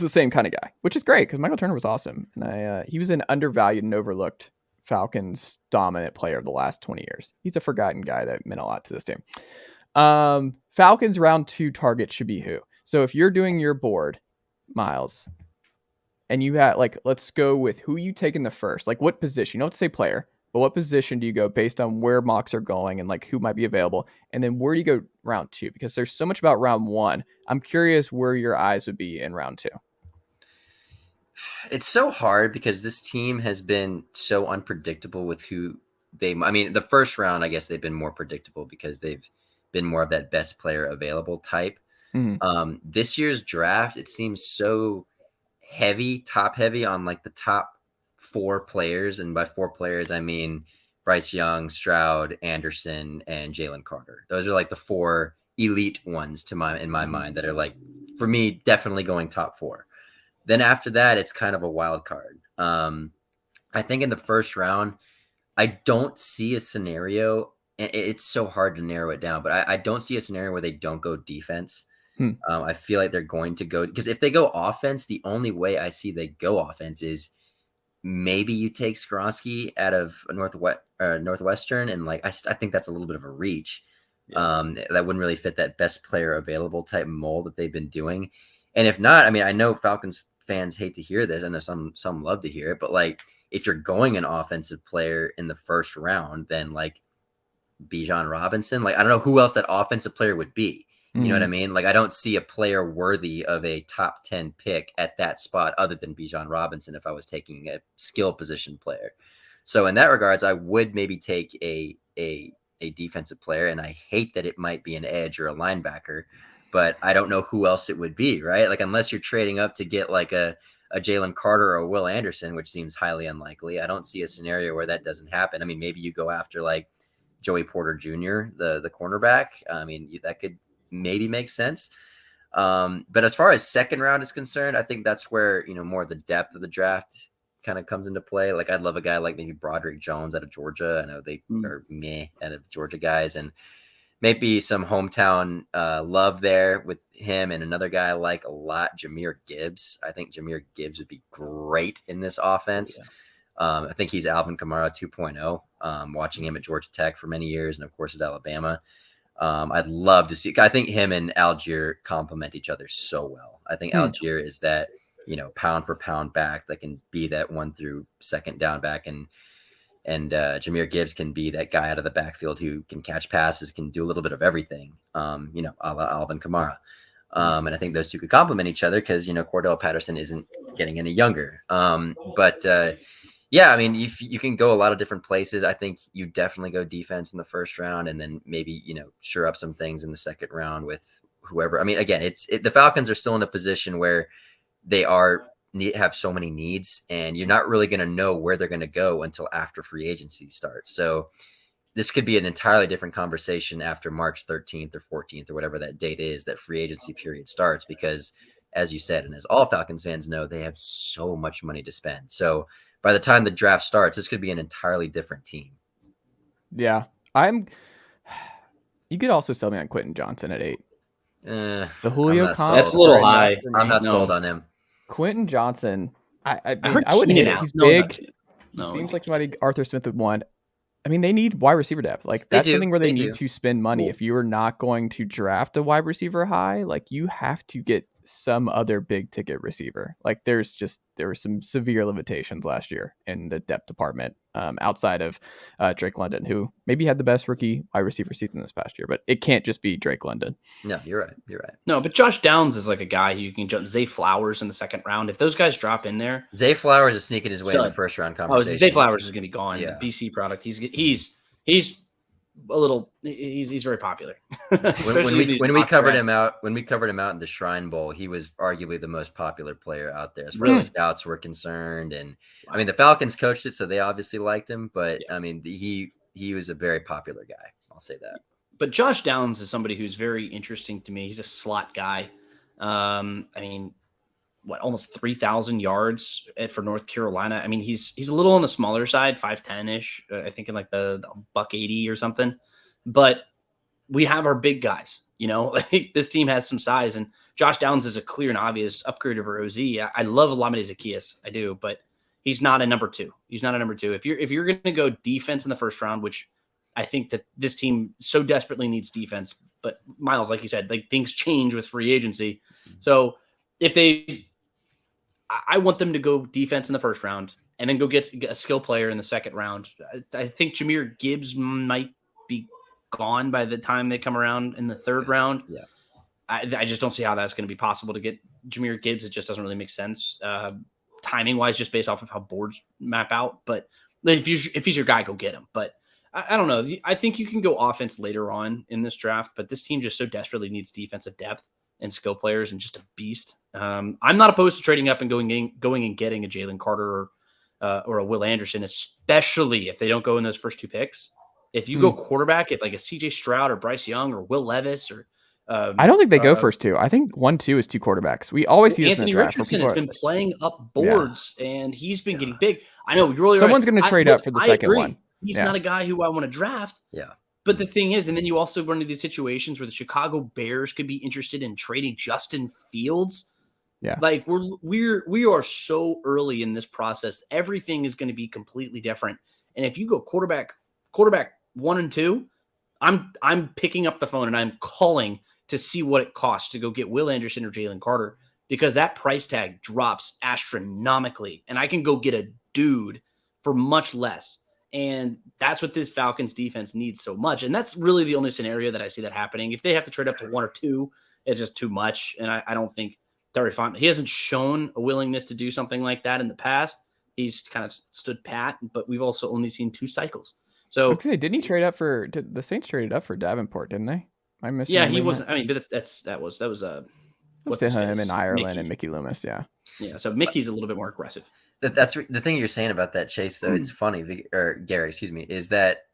the same kind of guy, which is great because Michael Turner was awesome, and he was an undervalued and overlooked Falcons dominant player of the last 20 years. He's a forgotten guy that meant a lot to this team. Falcons round 2 targets should be who? So if you're doing your board, Miles, and you had like, let's go with who you take in the first, like what position? You don't have to say player, but what position do you go based on where mocks are going and like who might be available? And then where do you go round 2? Because there's so much about round 1. I'm curious where your eyes would be in round 2. It's so hard because this team has been so unpredictable with who the first round, I guess they've been more predictable because they've been more of that best player available type. Mm-hmm. This year's draft, it seems so top heavy on like the top 4 players, and by 4 players I mean Bryce Young, Stroud, Anderson, and Jalen Carter. Those are like the 4 elite ones in my mind that are like, for me, definitely going top 4. Then after that, it's kind of a wild card. I think in the first round, I don't see a scenario. It's so hard to narrow it down, but I don't see a scenario where they don't go defense. I feel like they're going to go, because if they go offense, the only way I see they go offense is maybe you take Skronsky out of Northwestern, and like I think that's a little bit of a reach. That wouldn't really fit that best player available type mold that they've been doing. And if not, I mean, I know Falcons fans hate to hear this. I know some love to hear it, but like if you're going an offensive player in the first round, then like Bijan Robinson, like I don't know who else that offensive player would be. You know what I mean? Like I don't see a player worthy of a top 10 pick at that spot other than Bijan Robinson if I was taking a skill position player. So in that regards, I would maybe take a defensive player, and I hate that it might be an edge or a linebacker, but I don't know who else it would be, right? Like unless you're trading up to get like a Jalen Carter or a Will Anderson, which seems highly unlikely. I don't see a scenario where that doesn't happen. I mean, maybe you go after like Joey Porter Jr., the cornerback. I mean, that could maybe make sense. But as far as second round is concerned, I think that's where, more of the depth of the draft kind of comes into play. Like I'd love a guy like maybe Broderick Jones out of Georgia. I know they are meh out of Georgia guys, and maybe some hometown love there with him, and another guy I like a lot, Jahmyr Gibbs. I think Jahmyr Gibbs would be great in this offense. Yeah. I think he's Alvin Kamara 2.0, watching him at Georgia Tech for many years, and of course at Alabama. I'd love to see. I think him and Algier complement each other so well. I think Algier is that, pound for pound back that can be that 1 through second down back, and Jahmyr Gibbs can be that guy out of the backfield who can catch passes, can do a little bit of everything, a la Alvin Kamara. And I think those two could complement each other because, Cordell Patterson isn't getting any younger. Yeah, I mean, if you can go a lot of different places. I think you definitely go defense in the first round, and then maybe, sure up some things in the second round with whoever. I mean, again, the Falcons are still in a position where they have so many needs, and you're not really going to know where they're going to go until after free agency starts. So this could be an entirely different conversation after March 13th or 14th or whatever that date is that free agency period starts, because as you said, and as all Falcons fans know, they have so much money to spend. So by the time the draft starts, this could be an entirely different team. Yeah. You could also sell me on Quentin Johnson at 8. The Julio comp. That's a little high. I'm not sold on him. Quentin Johnson, I wouldn't hate it. He's big. He seems like somebody Arthur Smith would want. I mean, they need wide receiver depth. Like that's something where they need to spend money. Cool. If you are not going to draft a wide receiver high, like you have to get some other big ticket receiver. Like there were some severe limitations last year in the depth department, outside of Drake London, who maybe had the best rookie wide receiver season this past year, but it can't just be Drake London. No, you're right. No, but Josh Downs is like a guy who you can jump. Zay Flowers in the second round. If those guys drop in there, Zay Flowers is sneaking his way in the first round conversation. Zay Flowers is going to be gone. Yeah. The BC product. He's a little. He's very popular. when we covered him out in the Shrine Bowl, he was arguably the most popular player out there as far as scouts were concerned. And I mean, the Falcons coached it, so they obviously liked him. But I mean, he was a very popular guy. I'll say that. But Josh Downs is somebody who's very interesting to me. He's a slot guy. I mean, almost 3,000 yards for North Carolina. I mean, he's a little on the smaller side, 5'10"-ish, I think in like the $180 or something. But we have our big guys, like this team has some size, and Josh Downs is a clear and obvious upgrade over OZ. I love Olamide Zaccheaus, I do, but he's not a number 2. He's not a number 2. If you're going to go defense in the first round, which I think that this team so desperately needs defense, but Miles, like you said, like things change with free agency. So I want them to go defense in the first round and then go get a skill player in the second round. I think Jahmyr Gibbs might be gone by the time they come around in the third round. Yeah. I just don't see how that's going to be possible to get Jahmyr Gibbs. It just doesn't really make sense timing wise, just based off of how boards map out. But if he's your guy, go get him. But I don't know. I think you can go offense later on in this draft, but this team just so desperately needs defensive depth and skill players and just a beast. I'm not opposed to trading up and going and getting a Jalen Carter or a Will Anderson, especially if they don't go in those first 2 picks. If you go quarterback, if like a CJ Stroud or Bryce Young or Will Levis or I don't think they go first 2. I think 1-2 is 2 quarterbacks. We always see this in the draft. Richardson has been playing up boards and he's been getting big. I know you're really someone's going to trade up for the second one. He's not a guy who I want to draft. Yeah. But the thing is, and then you also run into these situations where the Chicago Bears could be interested in trading Justin Fields. Yeah. Like we are so early in this process. Everything is going to be completely different. And if you go quarterback 1 and 2, I'm picking up the phone and I'm calling to see what it costs to go get Will Anderson or Jalen Carter, because that price tag drops astronomically and I can go get a dude for much less. And that's what this Falcons defense needs so much. And that's really the only scenario that I see that happening. If they have to trade up to 1 or 2, it's just too much. And I don't think Terry Font, he hasn't shown a willingness to do something like that in the past. He's kind of stood pat, but we've also only seen 2 cycles. I So was gonna say, didn't he trade up for the Saints traded up for Davenport, didn't they? I missed. yeah, he wasn't. I mean, but that was what's his him face? in Ireland Mickey. and Mickey Loomis. Yeah. Yeah, so Mickey's a little bit more aggressive. That's the thing you're saying about that, Chase, though. It's funny, or Gary, excuse me, is that,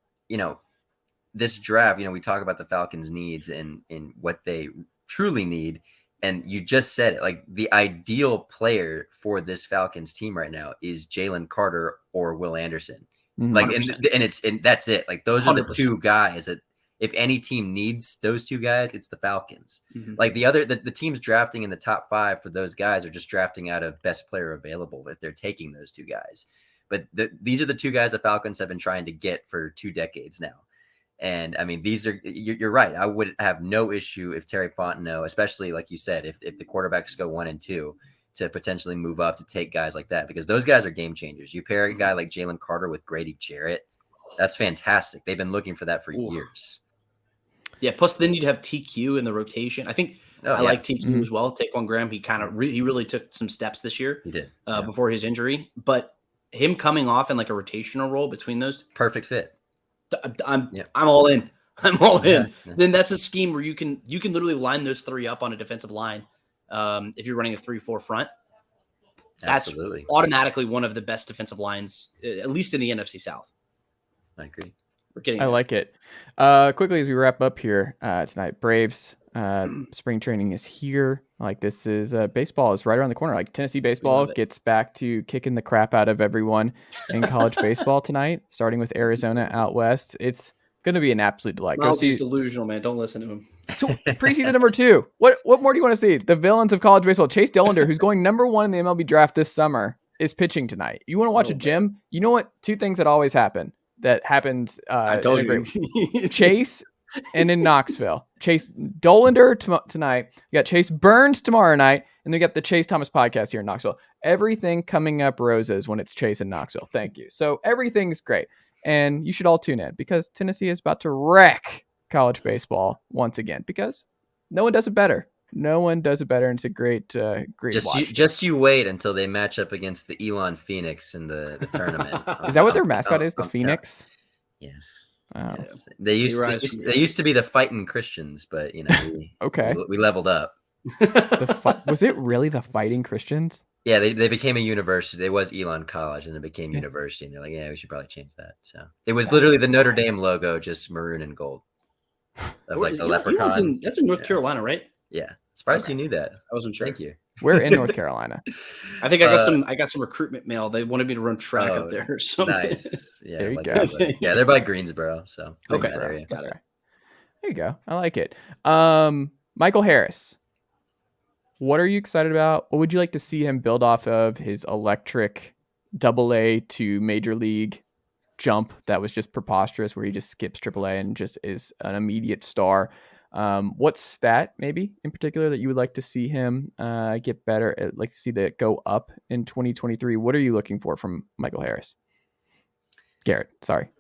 this draft, we talk about the Falcons' needs and what they truly need. And you just said it, like the ideal player for this Falcons team right now is Jalen Carter or Will Anderson. Like, 100%. and that's it. Like, those are the 100%. 2 guys that if any team needs those 2 guys, it's the Falcons. Mm-hmm. Like the teams drafting in the top 5 for those guys are just drafting out of best player available if they're taking those 2 guys. But these are the 2 guys the Falcons have been trying to get for 2 decades now. And I mean, you're right. I would have no issue if Terry Fontenot, especially like you said, if the quarterbacks go 1 and 2, to potentially move up to take guys like that, because those guys are game changers. You pair a guy like Jalen Carter with Grady Jarrett, that's fantastic. They've been looking for that for years. Yeah. Plus, then you'd have TQ in the rotation. I think like TQ as well. Taquan Graham, he kind of he really took some steps this year. He did before his injury, but him coming off in like a rotational role between those, perfect fit. I'm all in. I'm all in. Yeah. Then that's a scheme where you can literally line those 3 up on a defensive line. If you're running a 3-4 front, Absolutely. That's automatically one of the best defensive lines, at least in the NFC South. I agree. I like it. Quickly as we wrap up here tonight, Braves spring training is here. Like, this is baseball is right around the corner. Like, Tennessee baseball gets back to kicking the crap out of everyone in college baseball tonight, starting with Arizona out west. It's going to be an absolute delight. Miles is delusional, man. Don't listen to him. So, preseason number 2. What more do you want to see? The villains of college baseball. Chase Dillender, who's going number 1 in the MLB draft this summer, is pitching tonight. You want to watch a gym? You know what? 2 things that always happen. That happened. I told you. Chase and in Knoxville. Chase Dolander tonight. You got Chase Burns tomorrow night, and we got the Chase Thomas podcast here in Knoxville. Everything coming up roses when it's Chase in Knoxville. Thank you. So everything's great, and you should all tune in because Tennessee is about to wreck college baseball once again because no one does it better. No one does it better, and it's a great watch. Just you wait until they match up against the Elon Phoenix in the tournament. Is that what their mascot is? The Phoenix? Yes. Oh. Yes. They used to be the Fighting Christians, but we leveled up. Was it really the Fighting Christians? Yeah, they became a university. It was Elon College, and it became university. And they're like, yeah, we should probably change that. So it was literally the Notre Dame logo, just maroon and gold, of like the leprechaun. That's in North Carolina, right? Yeah, surprised you knew that. I wasn't sure. Thank you. We're in North Carolina. I think I got some recruitment mail. They wanted me to run track up there or something. Nice. Yeah, there you go. Yeah, they're by Greensboro, so okay, got it. There you go. I like it. Michael Harris. What are you excited about? What would you like to see him build off of his electric AA to major league jump that was just preposterous, where he just skips AAA and just is an immediate star? What stat maybe in particular that you would like to see him get better, like to see that go up in 2023? What are you looking for from Michael Harris? Garrett, sorry.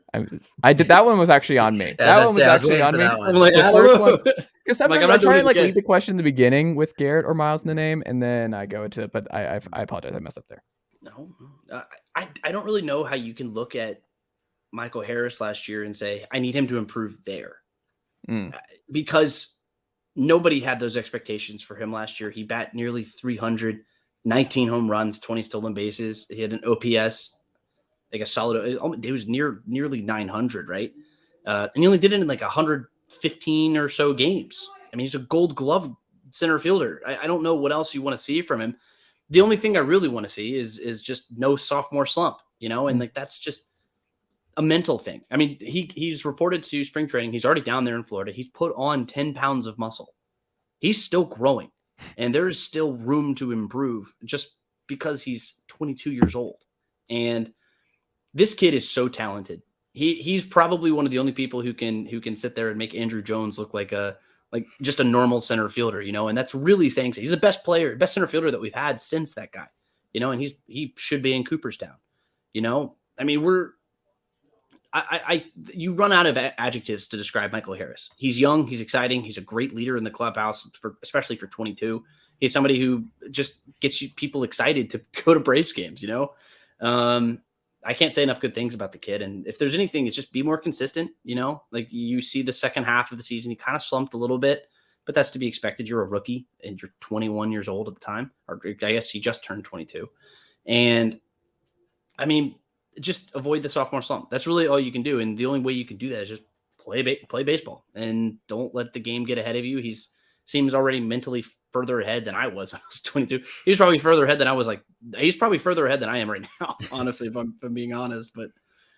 I did that one was actually on me. That one was actually on me. I'm like, the first one. Because sometimes I try and lead the question in the beginning with Garrett or Miles in the name, and then I go into it. But I apologize, I messed up there. No, I don't really know how you can look at Michael Harris last year and say I need him to improve there. Because nobody had those expectations for him last year. He bat nearly 300, 19 home runs, 20 stolen bases. He had an OPS, like a solid, it was nearly 900, right? And he only did it in like 115 or so games. I mean, he's a Gold Glove center fielder. I don't know what else you want to see from him. The only thing I really want to see is just no sophomore slump, and like that's just a mental thing. I mean, he's reported to spring training. He's already down there in Florida. He's put on 10 pounds of muscle. He's still growing, and there is still room to improve just because he's 22 years old. And this kid is so talented. He's probably one of the only people who can sit there and make Andrew Jones look like just a normal center fielder, and that's really saying so. He's the best center fielder that we've had since that guy, and he should be in Cooperstown. I mean, you run out of adjectives to describe Michael Harris. He's young, he's exciting, he's a great leader in the clubhouse, especially for 22. He's somebody who just gets people excited to go to Braves games, I can't say enough good things about the kid. And if there's anything, it's just be more consistent. Like you see the second half of the season, he kind of slumped a little bit, but that's to be expected. You're a rookie and you're 21 years old at the time, or I guess he just turned 22. And I mean, just avoid the sophomore slump. That's really all you can do. And the only way you can do that is just play baseball and don't let the game get ahead of you. Seems already mentally further ahead than I was when I was 22. He's probably further ahead than I was. He's probably further ahead than I am right now, honestly, if I'm being honest. But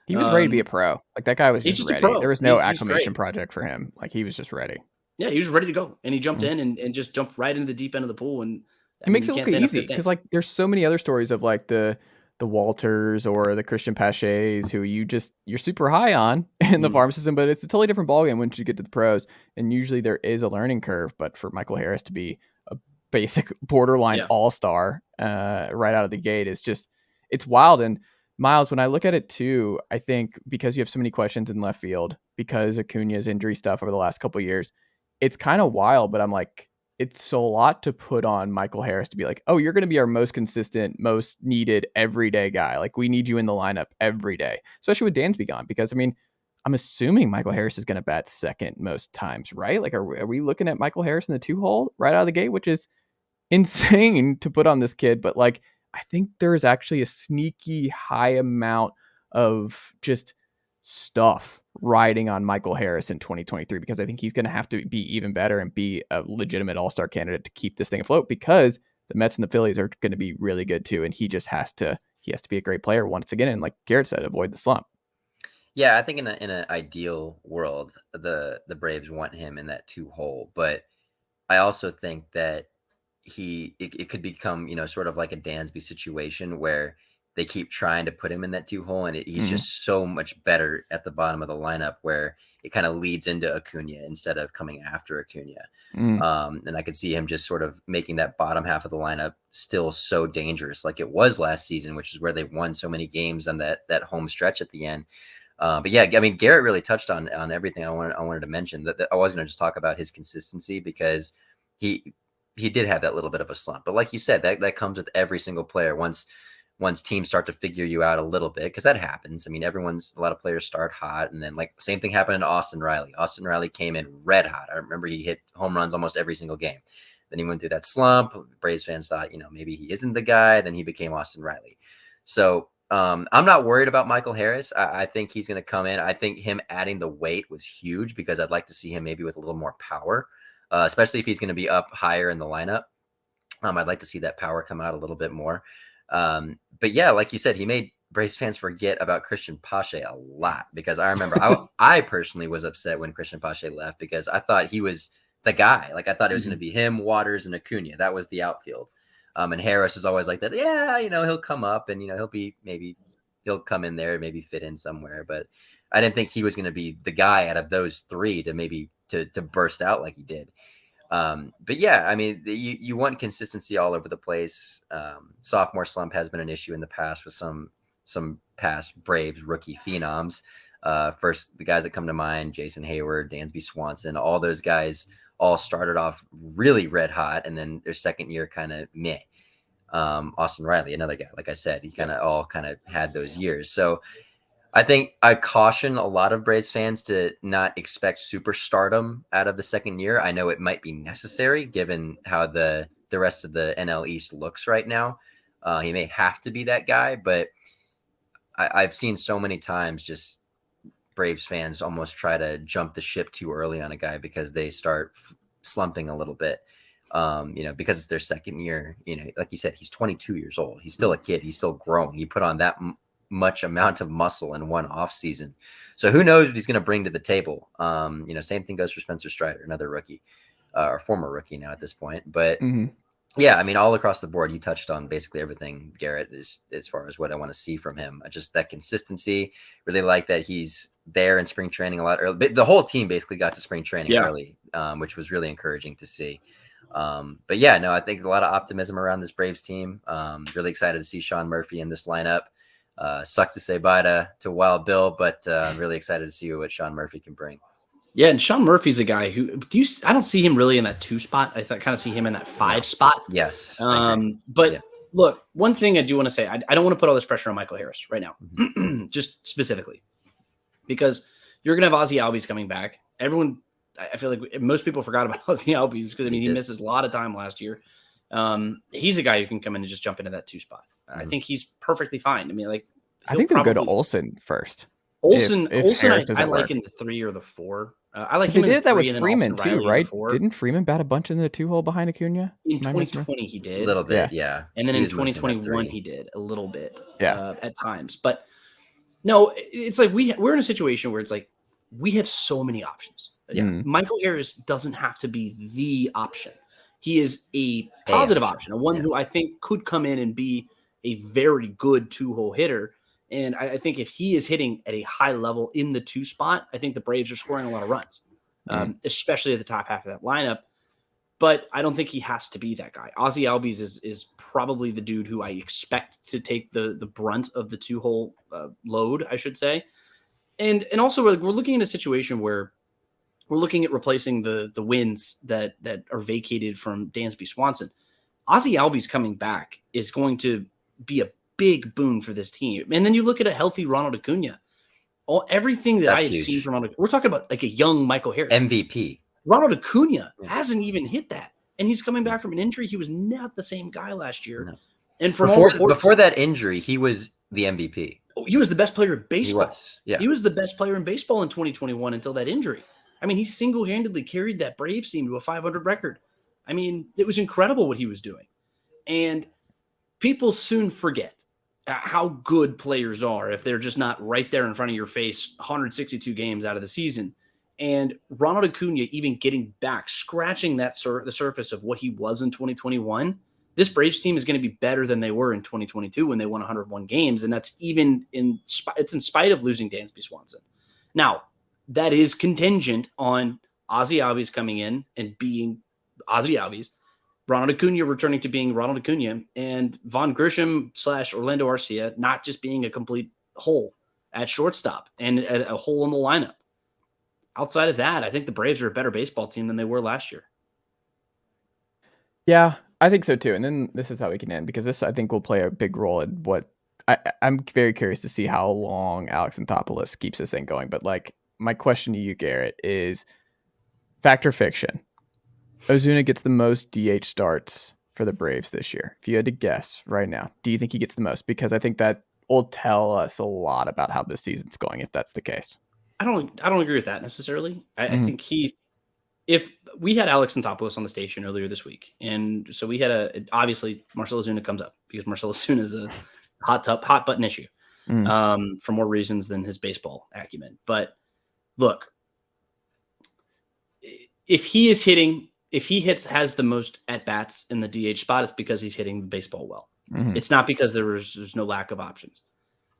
he was ready to be a pro. Like that guy was just ready. There was no acclimation project for him. Like he was just ready. Yeah, he was ready to go. And he jumped in and just jumped right into the deep end of the pool. And it makes it look easy because like there's so many other stories of like the Walters or the Christian Paches who you're super high on in the farm system, but it's a totally different ballgame once you get to the pros. And usually there is a learning curve, but for Michael Harris to be a basic borderline all-star right out of the gate it's wild. And Miles, when I look at it too, I think because you have so many questions in left field, because Acuna's injury stuff over the last couple of years, it's kind of wild, but I'm like, it's a lot to put on Michael Harris to be like, oh, you're going to be our most consistent, most needed everyday guy. Like we need you in the lineup every day, especially with Dansby gone, because I mean, I'm assuming Michael Harris is going to bat second most times, right? Like, are we looking at Michael Harris in the 2-hole right out of the gate, which is insane to put on this kid. But like, I think there's actually a sneaky high amount of just stuff riding on Michael Harris in 2023, because I think he's going to have to be even better and be a legitimate all-star candidate to keep this thing afloat, because the Mets and the Phillies are going to be really good too. And he just has to be a great player once again. And like Garrett said, avoid the slump. Yeah, I think in an ideal world, the Braves want him in that 2-hole, but I also think that it could become, sort of like a Dansby situation where they keep trying to put him in that 2-hole, and he's just so much better at the bottom of the lineup where it kind of leads into Acuna instead of coming after Acuna. And I could see him just sort of making that bottom half of the lineup still so dangerous like it was last season, which is where they won so many games on that home stretch at the end. But yeah, I mean, Garrett really touched on everything I wanted to mention. That I was going to just talk about his consistency, because he did have that little bit of a slump. But like you said, that comes with every single player. Once teams start to figure you out a little bit, because that happens. I mean, a lot of players start hot, and then like same thing happened to Austin Riley. Austin Riley came in red hot. I remember he hit home runs almost every single game. Then he went through that slump. Braves fans thought, maybe he isn't the guy. Then he became Austin Riley. So I'm not worried about Michael Harris. I think he's going to come in. I think him adding the weight was huge, because I'd like to see him maybe with a little more power, especially if he's going to be up higher in the lineup. I'd like to see that power come out a little bit more. But yeah, like you said, he made Braves fans forget about Christian Pache a lot, because I remember I personally was upset when Christian Pache left, because I thought he was the guy. Like I thought it was going to be him, Waters, and Acuna. That was the outfield. And Harris is always like that. Yeah, he'll come up and, he'll come in there and maybe fit in somewhere. But I didn't think he was going to be the guy out of those three to maybe to burst out like he did. But yeah, I mean, you want consistency all over the place. Sophomore slump has been an issue in the past with some past Braves rookie phenoms. First, the guys that come to mind, Jason Hayward, Dansby Swanson, all those guys all started off really red hot, and then their second year kind of meh. Austin Riley, another guy, like I said, he kind of had those years. So I think I caution a lot of Braves fans to not expect superstardom out of the second year. I know it might be necessary given how the rest of the NL East looks right now. He may have to be that guy, but I've seen so many times just Braves fans almost try to jump the ship too early on a guy because they start slumping a little bit. Because it's their second year. Like you said, he's 22 years old. He's still a kid. He's still growing. He put on that much amount of muscle in one off season. So who knows what he's going to bring to the table. Same thing goes for Spencer Strider, another rookie, or former rookie now at this point. But yeah, I mean, all across the board, you touched on basically everything, Garrett, is as far as what I want to see from him. Just that consistency. Really like that he's there in spring training a lot early. The whole team basically got to spring training early, which was really encouraging to see. But yeah, no, I think a lot of optimism around this Braves team. Really excited to see Sean Murphy in this lineup. Sucks to say bye to Wild Bill, but really excited to see what Sean Murphy can bring. Yeah, and Sean Murphy's a guy who I don't see him really in that 2 spot. I kind of see him in that 5 spot. Yes. But look, one thing I do want to say, I don't want to put all this pressure on Michael Harris right now, just specifically, because you're going to have Ozzy Albies coming back. Everyone, I feel like most people forgot about Ozzy Albies because, I mean, he misses a lot of time last year. He's a guy who can come in and just jump into that 2 spot. I think he's perfectly fine. I mean, like, I think they'll go to Olsen first. Olsen, I like in the 3 or the 4. I like him. They did that with Freeman too, right? Didn't Freeman bat a bunch in the 2-hole behind Acuna? In 2020, he did a little bit, yeah. And then in 2021, he did a little bit, at times. But no, it's like we're in a situation where it's like we have so many options. Michael Harris doesn't have to be the option. He is a positive option, one who I think could come in and be a very good 2-hole hitter. And I think if he is hitting at a high level in the 2 spot, I think the Braves are scoring a lot of runs, especially at the top half of that lineup. But I don't think he has to be that guy. Ozzy Albies is probably the dude who I expect to take the brunt of the 2-hole load, I should say. And also we're looking at a situation where we're looking at replacing the wins that are vacated from Dansby Swanson. Ozzy Albies coming back is going to be a big boon for this team. And then you look at a healthy Ronald Acuna. Everything that I have seen from Ronald, we're talking about like a young Michael Harris. MVP. Ronald Acuna hasn't even hit that. And he's coming back from an injury. He was not the same guy last year. No. And before that injury, he was the MVP. He was the best player in baseball. He was, yeah. He was the best player in baseball in 2021 until that injury. I mean, he single-handedly carried that Braves team to a 500 record. I mean, it was incredible what he was doing. And people soon forget how good players are if they're just not right there in front of your face 162 games out of the season. And Ronald Acuna even getting back, scratching that the surface of what he was in 2021, this Braves team is going to be better than they were in 2022 when they won 101 games. And that's even in spite of losing Dansby Swanson. Now, that is contingent on Ozzy Albies coming in and being Ozzy Albies, Ronald Acuna returning to being Ronald Acuna, and Von Grisham / Orlando Arcia not just being a complete hole at shortstop and a hole in the lineup. Outside of that, I think the Braves are a better baseball team than they were last year. Yeah, I think so too. And then this is how we can end, because this, I think, will play a big role in what I'm very curious to see how long Alex Anthopoulos keeps this thing going. But like, my question to you, Garrett, is fact or fiction? Ozuna gets the most DH starts for the Braves this year. If you had to guess right now, do you think he gets the most? Because I think that will tell us a lot about how this season's going if that's the case. I don't agree with that necessarily. I think if we had Alex Anthopoulos on the station earlier this week, and so we had obviously Marcell Ozuna comes up because Marcell Ozuna is a hot button issue for more reasons than his baseball acumen. But look, if he has the most at bats in the DH spot, it's because he's hitting the baseball well. It's not because there's no lack of options.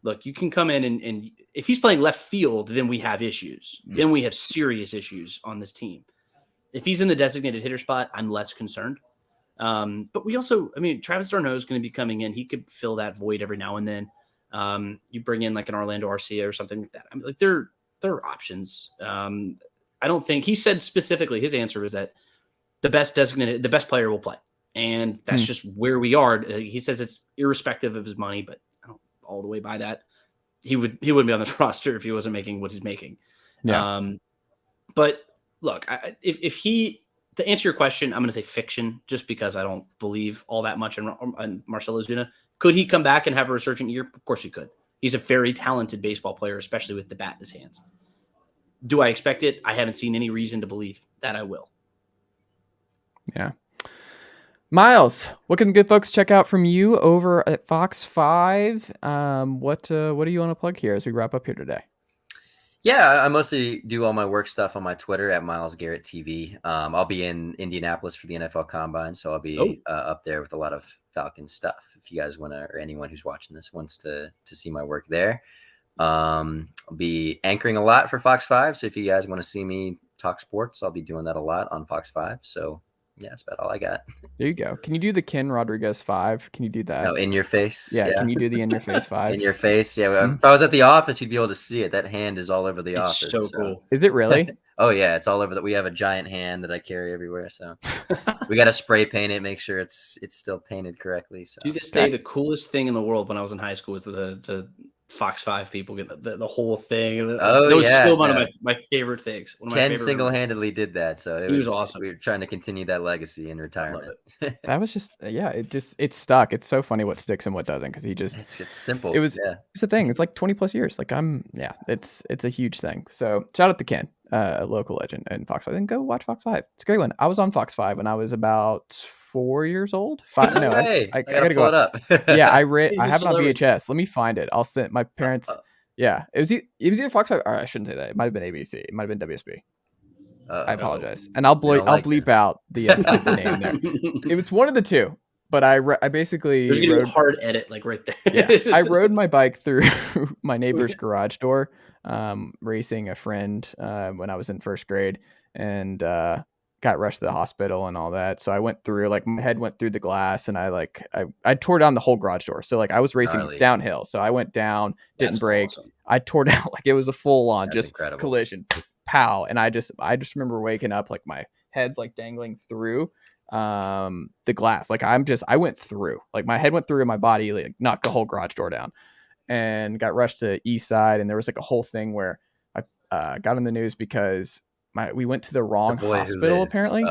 Look, you can come in and if he's playing left field, then we have issues. Yes. Then we have serious issues on this team. If he's in the designated hitter spot, I'm less concerned. But we also, I mean, Travis d'Arnaud is going to be coming in. He could fill that void every now and then. You bring in like an Orlando Arcia or something like that. I mean, like there are options. I don't think he said specifically, his answer was that the best player will play. And that's just where we are. He says it's irrespective of his money, but I don't all the way buy that. He wouldn't be on this roster if he wasn't making what he's making. Yeah. But look, to answer your question, I'm going to say fiction, just because I don't believe all that much in Marcell Ozuna. Could he come back and have a resurgent year? Of course he could. He's a very talented baseball player, especially with the bat in his hands. Do I expect it? I haven't seen any reason to believe that I will. Yeah. Miles, what can the good folks check out from you over at Fox 5? What do you want to plug here as we wrap up here today? Yeah, I mostly do all my work stuff on my Twitter at Miles Garrett TV. I'll be in Indianapolis for the NFL Combine, so I'll be up there with a lot of Falcons stuff. If you guys want to, or anyone who's watching this wants to see my work there. I'll be anchoring a lot for Fox 5, so if you guys want to see me talk sports, I'll be doing that a lot on Fox 5. So Yeah, that's about all I got. There you go. Can you do the Ken Rodriguez 5? Can you do that? Oh, in your face. Yeah. Can you do the in your face 5? In your face. Yeah. If I was at the office, you'd be able to see it. That hand is all over the It's office. so cool. Is it really? Oh yeah, it's all over. We have a giant hand that I carry everywhere. So we got to spray paint it, make sure it's still painted correctly. So To this day, the coolest thing in the world when I was in high school was the Fox 5 people get the whole thing. Oh, that was yeah, still one of my favorite things. One of my Ken favorite single-handedly did that, so He was awesome. We were trying to continue that legacy in retirement. That was just it stuck. It's so funny what sticks and what doesn't, because he just it's simple. It was it's a thing. It's like 20 plus years. Like it's a huge thing. So shout out to Ken, a local legend in Fox 5. Then go watch Fox 5. It's a great one. I was on Fox 5 when I was about 4 years old. No way. I gotta go pull it up. Yeah, I have it on celebrity. VHS. Let me find it. I'll send my parents. Yeah, it was either Fox 5 or I shouldn't say that. It might have been ABC. It might have been WSB. I apologize, and I'll bleep out the name there. It was one of the two, but I basically there's gonna be a hard edit like right there. Yeah, I rode my bike through my neighbor's garage door, racing a friend when I was in first grade, and got rushed to the hospital and all that. So I went through, like, my head went through the glass, and I tore down the whole garage door. So like I was racing this downhill, so I went down, didn't brake. Awesome. I tore down, like, it was a full on incredible collision, pow. And I just remember waking up, like, my head's like dangling through the glass. Like I went through, like, my head went through and my body, like, knocked the whole garage door down, and got rushed to East Side. And there was like a whole thing where I got in the news because we went to the wrong hospital apparently,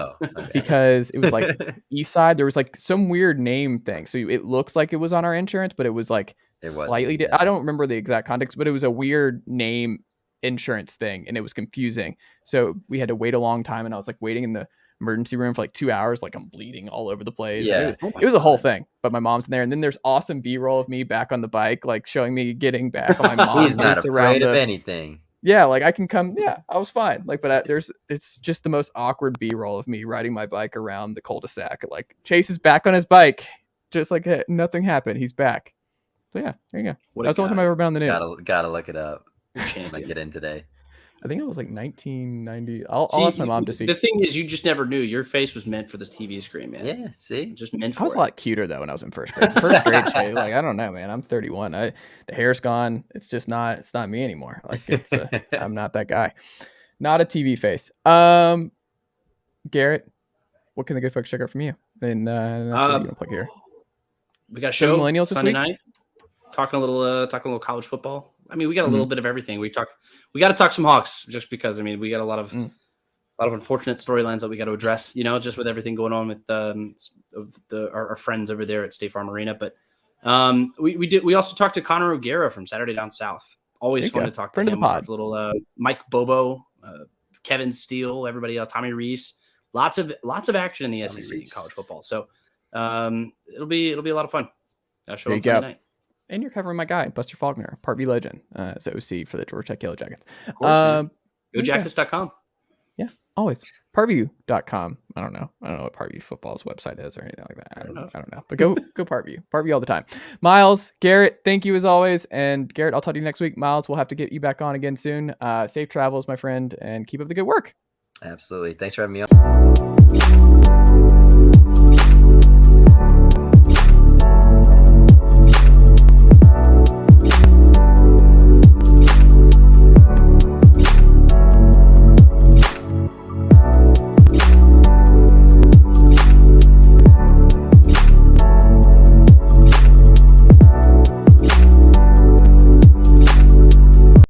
because it was like East Side. There was like some weird name thing. So it looks like it was on our insurance, but it was like slightly, I don't remember the exact context, but it was a weird name insurance thing, and it was confusing. So we had to wait a long time, and I was like waiting in the emergency room for like 2 hours. Like, I'm bleeding all over the place. Yeah. It was a whole thing, but my mom's in there. And then there's awesome B-roll of me back on the bike, like showing me getting back on my mom. He's not afraid of anything. Yeah, like I can come. Yeah, I was fine. Like, but it's just the most awkward B-roll of me riding my bike around the cul-de-sac. Like, Chase is back on his bike, just like, hey, nothing happened. He's back. So yeah, there you go. That's the only time I've ever been on the news. Gotta look it up. Might get in today. I think it was like 1990. I'll ask my mom to see. The thing is, you just never knew. Your face was meant for this TV screen, man. Yeah, see? Just meant for I was a lot cuter, though, when I was in first grade. First grade, Shay, like, I don't know, man. I'm 31. The hair's gone. It's just not, it's not me anymore. Like, I'm not that guy. Not a TV face. Garrett, what can the good folks check out from you? And that's what you want to plug here. We got a show Millennials Sunday night. Talking a little college football. I mean, we got a little bit of everything. We got to talk some Hawks, just because, I mean, we got a lot of unfortunate storylines that we got to address, you know, just with everything going on with our friends over there at State Farm Arena. But we also talked to Connor O'Gara from Saturday Down South. Always fun to talk to him. We talked a little Mike Bobo, Kevin Steele, everybody else, Tommy Reese. Lots of action in the SEC in college football. So it'll be a lot of fun. Show on Sunday night. And you're covering my guy, Buster Faulkner, Part B legend, as OC for the Georgia Tech Yellow Jackets. Of course, GoJackets.com. Yeah, always. Partview.com. I don't know what Partview Football's website is or anything like that. I don't know. But go Partview. Partview all the time. Miles, Garrett, thank you as always. And Garrett, I'll talk to you next week. Miles, we'll have to get you back on again soon. Safe travels, my friend, and keep up the good work. Absolutely. Thanks for having me on.